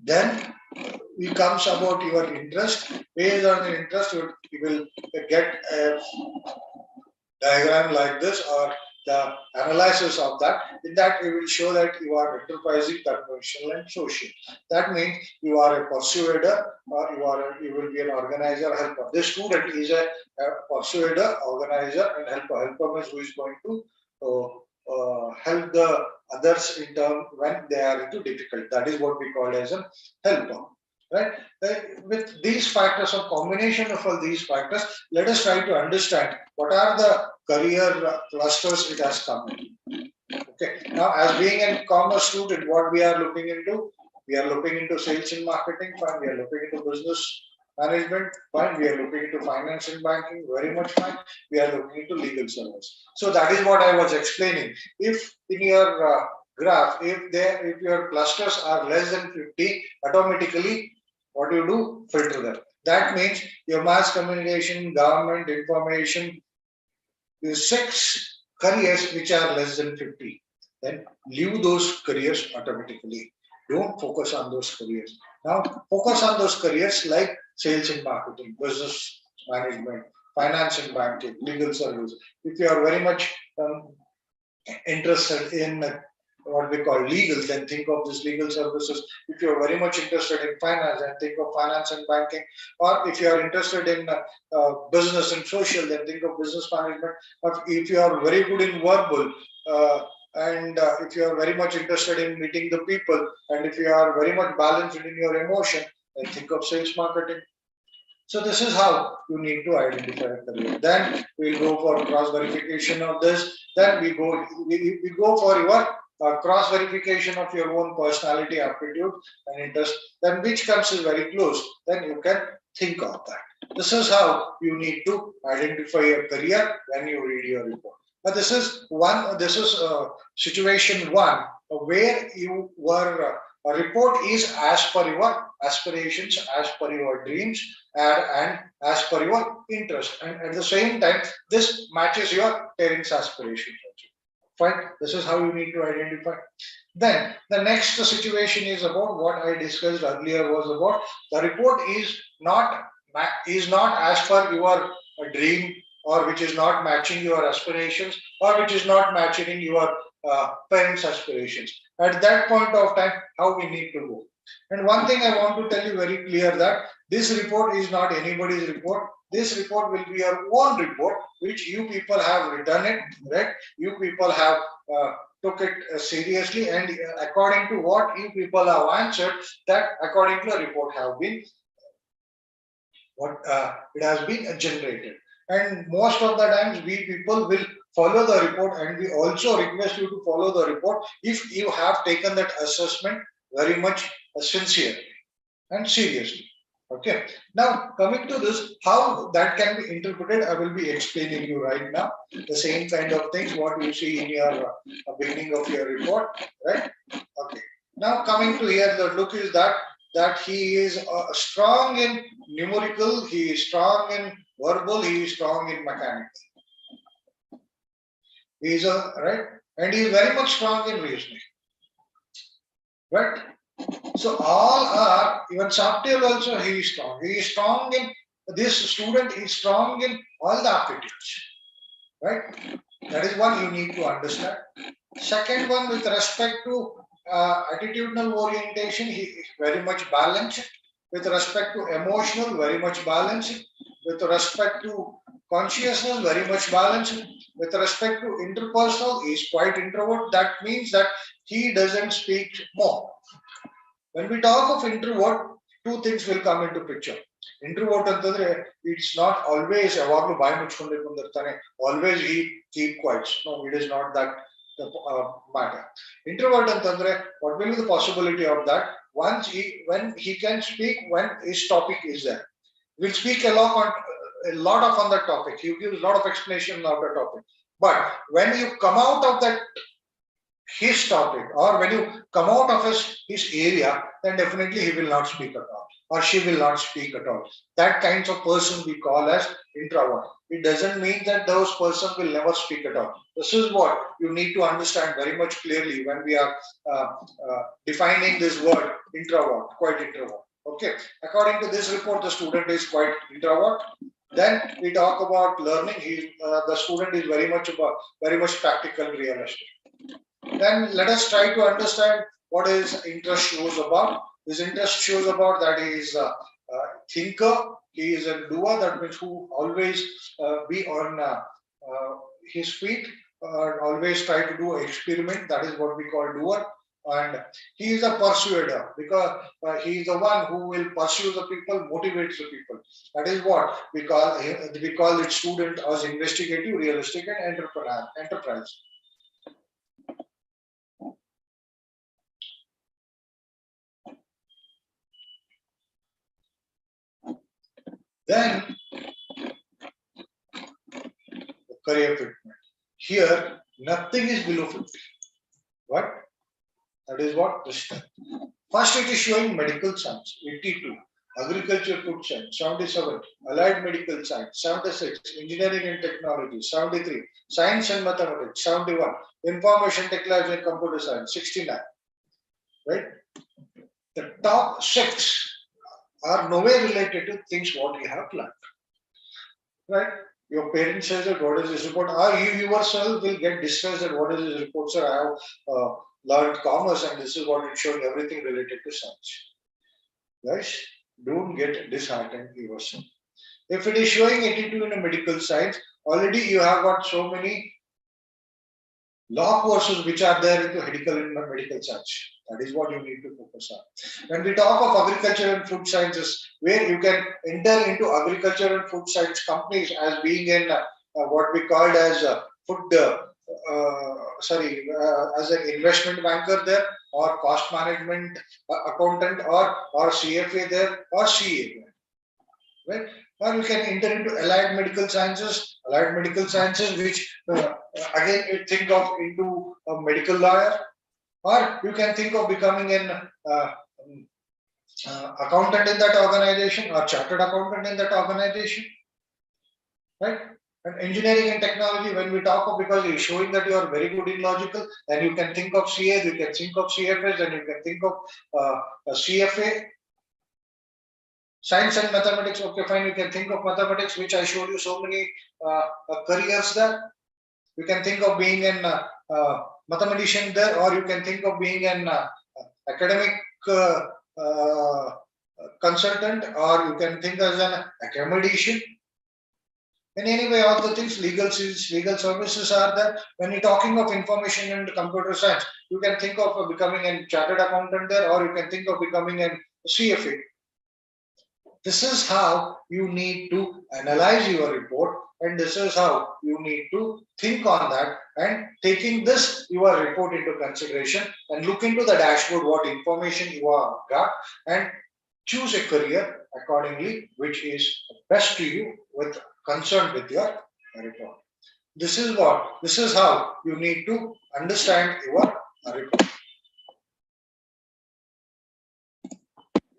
Then it comes about your interest. Based on the interest, you will get a diagram like this or the analysis of that. In that, it will show that you are enterprising, conventional, and social. That means you are a persuader, or you will be an organizer, helper. This student is a persuader, organizer, and helper. Helper means who is going to help the others in term when they are into difficult. That is what we call as a helper. Right? With these factors, or combination of all these factors, let us try to understand what are the career clusters it has come in. Okay. Now, as being a commerce student, what we are looking into? We are looking into sales and marketing, fine. We are looking into business management, fine. We are looking into finance and banking, very much fine. We are looking into legal service. So that is what I was explaining. If in your graph, if your clusters are less than 50, automatically what you do? Filter them. That means your mass communication, government, information, is 6 careers which are less than 50. Then leave those careers automatically. Don't focus on those careers. Now focus on those careers like sales and marketing, business management, finance and banking, legal service. If you are very much interested in what we call legal, then think of this legal services. If you are very much interested in finance, then think of finance and banking. Or if you are interested in business and social, then think of business management. Or if you are very good in verbal, and if you are very much interested in meeting the people, and if you are very much balanced in your emotion, then think of sales marketing. So this is how you need to identify a career. Then we'll go for cross verification of this. Then we go for your cross verification of your own personality, aptitude, and interest. Then which comes is very close. Then you can think of that. This is how you need to identify your career when you read your report. But this is one. This is situation one where you were. A report is as per your aspirations, as per your dreams, and as per your interest. And at the same time, this matches your parents' aspirations. Fine. This is how you need to identify. Then the next situation is about what I discussed earlier was about the report is not as per your dream, or which is not matching your aspirations, or which is not matching your parents' aspirations. At that point of time, how we need to go. And one thing I want to tell you very clear that this report is not anybody's report. This report will be your own report, which you people have written it, right? You people have took it seriously, and according to what you people have answered, that according to the report have been what it has been generated. And most of the times, we people will follow the report, and we also request you to follow the report if you have taken that assessment very much sincerely and seriously. Okay. Now coming to this, how that can be interpreted, I will be explaining you right now. The same kind of things what you see in your beginning of your report, right? Okay. Now coming to here, the look is that he is strong in numerical, he is strong in verbal, he is strong in mechanical. He is right, and he is very much strong in reasoning, right? So all are, even software also he is strong. He is strong in, this student is strong in all the aptitudes, right? That is one you need to understand. Second one, with respect to attitudinal orientation, he is very much balanced. With respect to emotional, very much balanced. With respect to consciousness, very much balanced. With respect to interpersonal, he is quite introvert. That means that he doesn't speak more. When we talk of introvert, two things will come into picture. Introvert ಅಂತಂದ್ರೆ it's not always ಯಾವಾಗಲೂ ಬಾಯಿ ಮುಚ್ಕೊಂಡು ಕುಂದಿರ್ತಾನೆ, always he keep quiet. No, it is not that the matter. Introvert ಅಂತಂದ್ರೆ what will be the possibility of that? When he can speak when his topic is there, will speak a lot of on that topic. He gives a lot of explanation of the topic. But when you come out of that his topic, or when you come out of his area, then definitely he will not speak at all, or she will not speak at all. That kinds of person we call as introvert. It doesn't mean that those person will never speak at all. This is what you need to understand very much clearly when we are defining this word introvert, quite introvert. Okay, according to this report, the student is quite introvert. Then we talk about learning. The student is very much practical, realistic. Then let us try to understand what his interest shows about. His interest shows about that he is a thinker, he is a doer, that means who always be on his feet, always try to do experiment, that is what we call doer. And he is a persuader, because he is the one who will pursue the people, motivates the people. That is what we call it student as investigative, realistic, and enterprise. Then the career fitment. Here, nothing is below 50. What? That is what this time. First, it is showing medical science, 82. Agriculture, food science, 77. Allied medical science, 76. Engineering and technology, 73. Science and mathematics, 71. Information technology and computer science, 69. Right? The top 6 are nowhere related to things what you have learned. Right? Your parents says that what is this report, or you yourself will get distressed that what is this report, sir, I have learned commerce and this is what it's showing, everything related to science. Guys, don't get disheartened yourself. If it is showing 82 in a medical science, already you have got so many law courses which are there into medical science. That is what you need to focus on. When we talk of agriculture and food sciences, where you can enter into agriculture and food science companies as being in what we called as as an investment banker there, or cost management accountant, or CFA there, or CA there, right? Or you can enter into allied medical sciences, which again you think of into a medical lawyer, or you can think of becoming an accountant in that organization, or chartered accountant in that organization, right? And engineering and technology, when we talk of, because you're showing that you are very good in logical, then you can think of CA, you can think of CFS, and you can think of CFA. Science and mathematics, okay, fine, you can think of mathematics, which I showed you so many careers there. You can think of being an mathematician there, or you can think of being an academic consultant, or you can think as an academician. In any way, all the things, legal services are there. When you're talking of information and computer science, you can think of becoming a chartered accountant there, or you can think of becoming a CFA. This is how you need to analyze your report, and this is how you need to think on that, and taking this your report into consideration, and look into the dashboard what information you have got, and choose a career accordingly which is best to you with concern with your report. This is how you need to understand your report.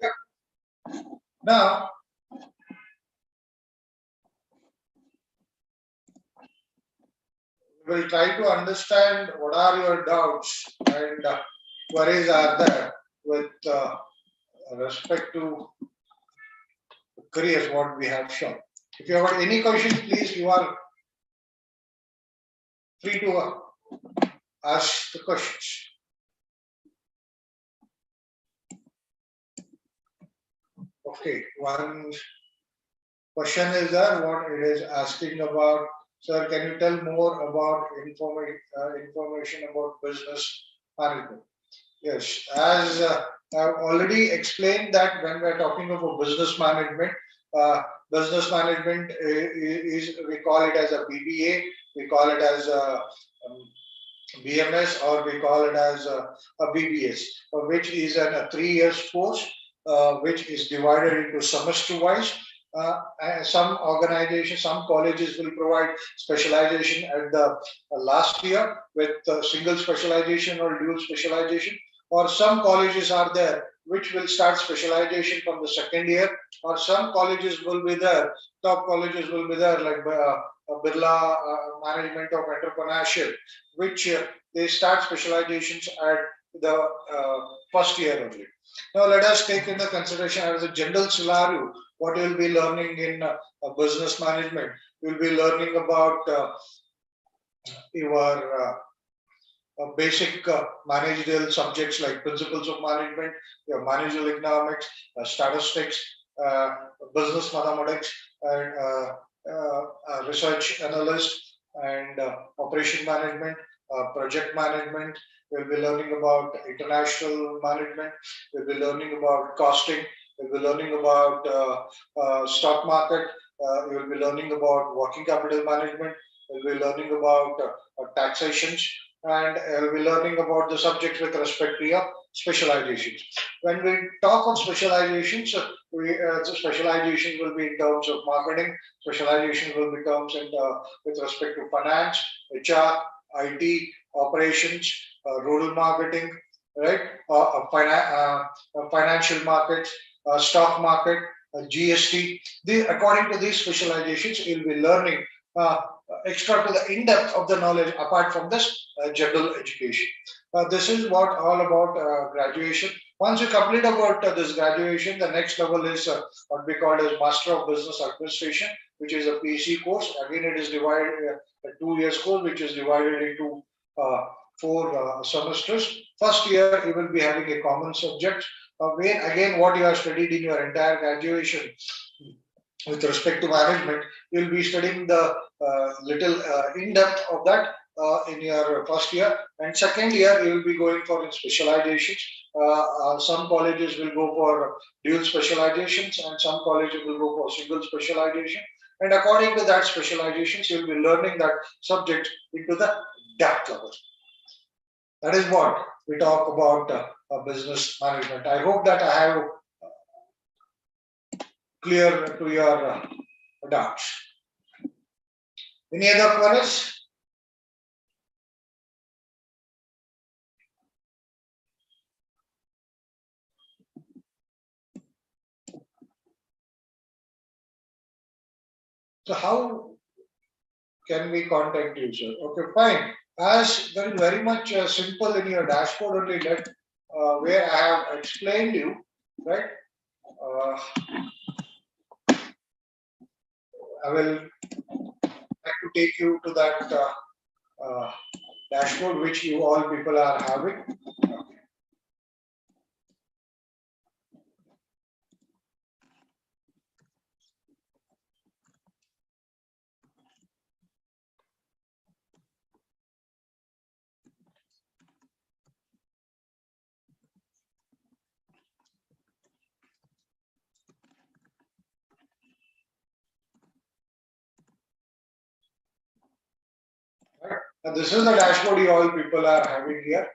Yeah. Now, we'll try to understand what are your doubts and queries are there with respect to careers what we have shown. If you have got any questions, please, you are free to ask the questions. Okay, one question is there, what it is asking about. Sir, can you tell more about information about business management? Yes, as I've already explained that when we're talking about uh, business management is, we call it as a BBA, we call it as a BMS, or we call it as a BBS, which is a 3 years course, which is divided into semester wise. And some organizations, some colleges will provide specialization at the last year with single specialization or dual specialization, or some colleges are there which will start specialization from the second year, or some colleges will be there, top colleges will be there, like Birla Management of Entrepreneurship, which they start specializations at the first year only. Now, let us take into consideration as a general scenario what you will be learning in business management. You will be learning about your basic managerial subjects like principles of management, your managerial economics, statistics, uh, business mathematics, and research analyst, and operation management, project management. We'll be learning about international management. We'll be learning about costing. We'll be learning about stock market. We'll be learning about working capital management. We'll be learning about taxations, and we'll be learning about the subjects with respect to your specializations. When we talk on specializations, the specialization will be in terms of marketing. Specialization will be terms in with respect to finance, HR, IT, operations, rural marketing, right? Financial markets, stock market, GST. According to these specializations, you'll be learning uh, extra to the in-depth of the knowledge apart from this general education. This is what all about graduation. Once you complete about this graduation, the next level is what we call as Master of Business Administration, which is a PC course. Again, it is divided a 2 years course, which is divided into uh, four semesters. First year, you will be having a common subject, where again what you have studied in your entire graduation with respect to management, you'll be studying the little in depth of that in your first year. And second year, you will be going for specializations. Some colleges will go for dual specializations, and some colleges will go for single specialization. And according to that specializations, you'll be learning that subject into the depth level. That is what we talk about business management. I hope that I have clear to your doubts. Any other queries? So how can we contact you, sir? Okay, fine. As there is very much simple in your dashboard only, that where I have explained you, right? Uh, I will like to take you to that dashboard which you all people are having. Right? And this is the dashboard you all people are having here.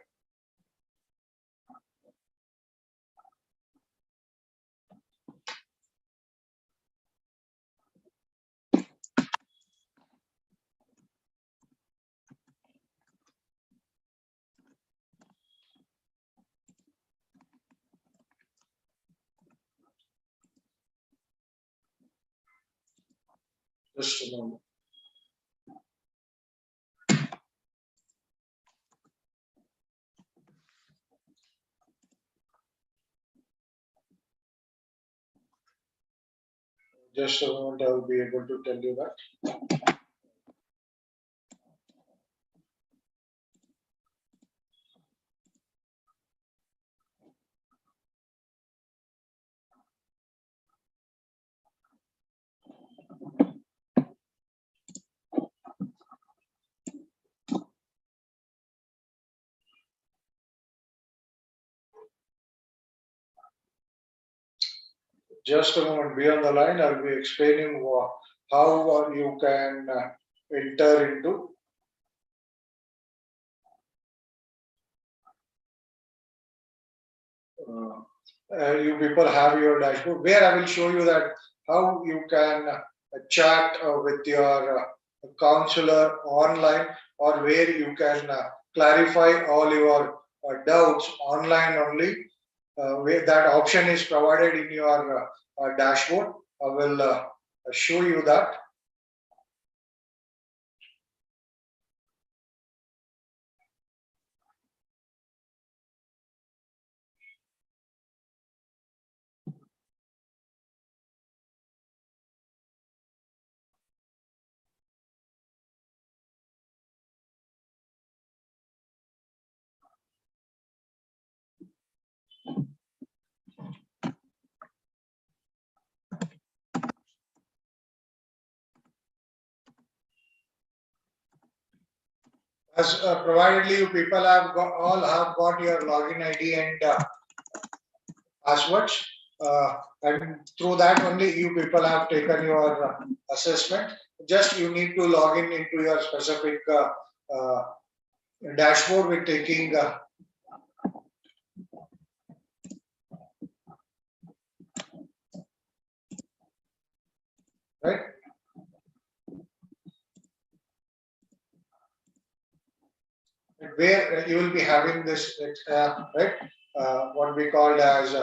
Just a moment. Just a moment, I will be able to tell you that. Just a moment, be on the line. I'll be explaining how you can enter into. You people have your dashboard where I will show you that how you can chat with your counselor online, or where you can clarify all your doubts online only. Where that option is provided in your dashboard. I will show you that. As providedly you people have all have got your login ID and passwords, and through that only you people have taken your assessment. Just you need to log in into your specific uh, dashboard with taking right. Where you will be having this right, what we called as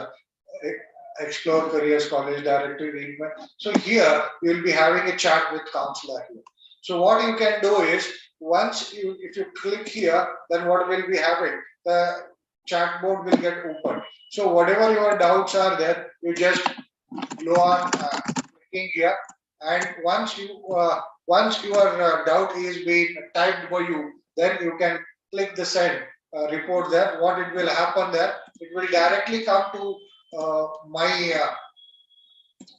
explore careers college directory. So here you will be having a chat with counselor here. So what you can do is, once you, if you click here, then what will be having, the chat board will get open. So whatever your doubts are there, you just go on clicking here, and once your doubt is being typed by you, then you can click the send report there. What it will happen there, it will directly come to my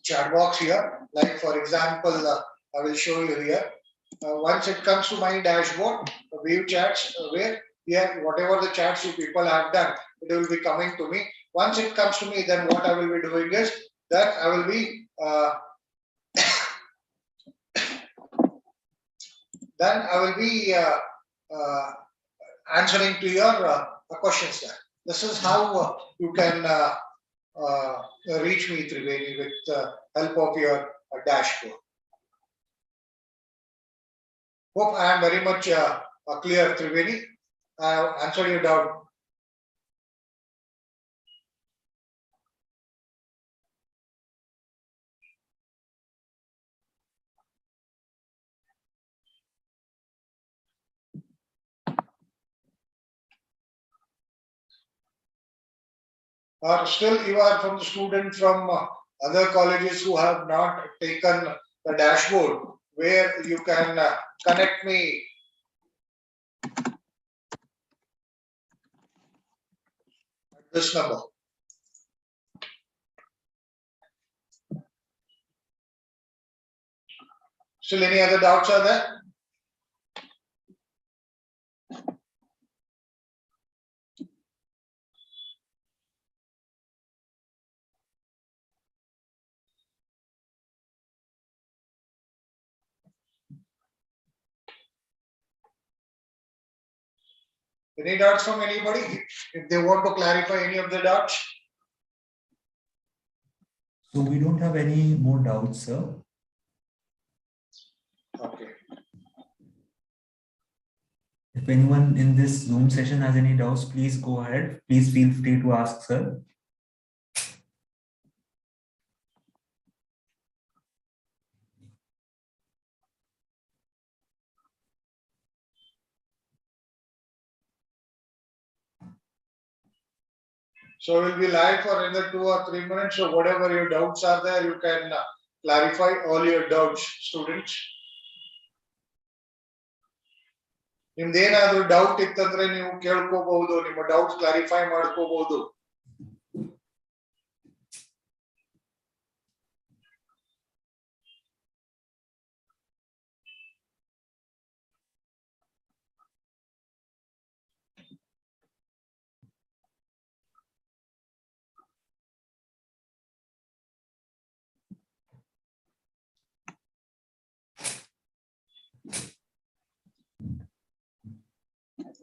chat box here. Like for example, I will show you here. Once it comes to my dashboard, view chats, where here whatever the chats you people have done, it will be coming to me. Once it comes to me, then what I will be doing is that I will be answering to your questions there. This is how you can reach me, Triveni, with help of your dashboard. Hope I am very much clear, Triveni. I have answered your doubt. Or still you are from the student from other colleges who have not taken the dashboard, where you can connect me at this number. Still any other doubts are there? Any doubts from anybody? If they want to clarify any of the doubts? So we don't have any more doubts, sir. Okay. If anyone in this Zoom session has any doubts, please go ahead. Please feel free to ask, sir. So we'll be live for another 2 or 3 minutes. So whatever your doubts are there, you can clarify all your doubts, students. ನಿಮ್ದೇನಾದ್ರೂ doubt ಇತ್ತಂದ್ರೆ ನೀವು ಕೇಳ್ಕೋಬಹುದು, ನಿಮ್ಮ doubts clarify ಮಾಡ್ಕೋಬಹುದು.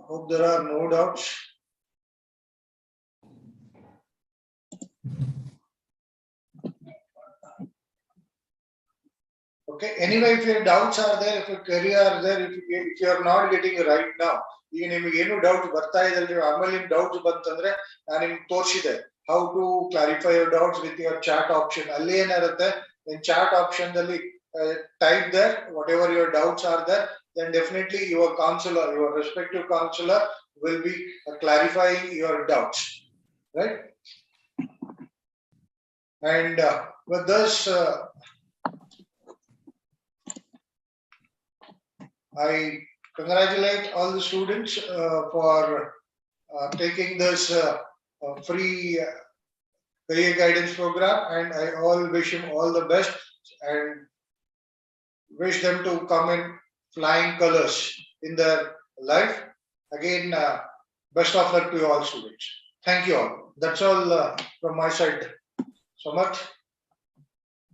Hope there are no doubts. Okay. Anyway, if your doubts are there, if your query are there, if you are not getting it right now, ಈಗ ನಿಮಗೆ ಏನು doubt ಬರ್ತಾ ಇದೆ ಆಮೇಲೆ ನಿಮ್ ಡೌಟ್ಸ್ ಬಂತಂದ್ರೆ ನಾನು ನಿಮ್ಗೆ ತೋರಿಸಿದೆ how to clarify your doubts with your chat option. ಅಲ್ಲಿ ಏನಿರುತ್ತೆ ಚಾಟ್ ಆಪ್ಷನ್ ದಲ್ಲಿ type there whatever your doubts are there, then definitely your counselor, your respective counselor will be clarifying your doubts, right? And with this, I congratulate all the students for taking this free career guidance program, and I all wish them all the best and wish them to come in flying colors in their life. Again, best of luck to you all students. Thank you all. That's all from my side. So much.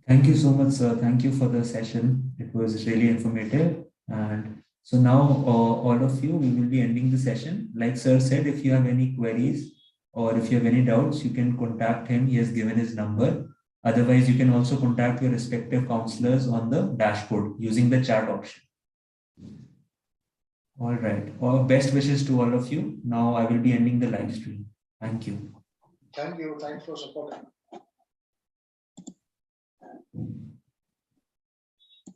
Thank you so much, sir. Thank you for the session. It was really informative. And so now, all of you, we will be ending the session. Like sir said, if you have any queries or if you have any doubts, you can contact him. He has given his number. Otherwise, you can also contact your respective counselors on the dashboard using the chat option. All right. All best wishes to all of you. Now I will be ending the live stream. Thank you. Thank you. Thanks for supporting.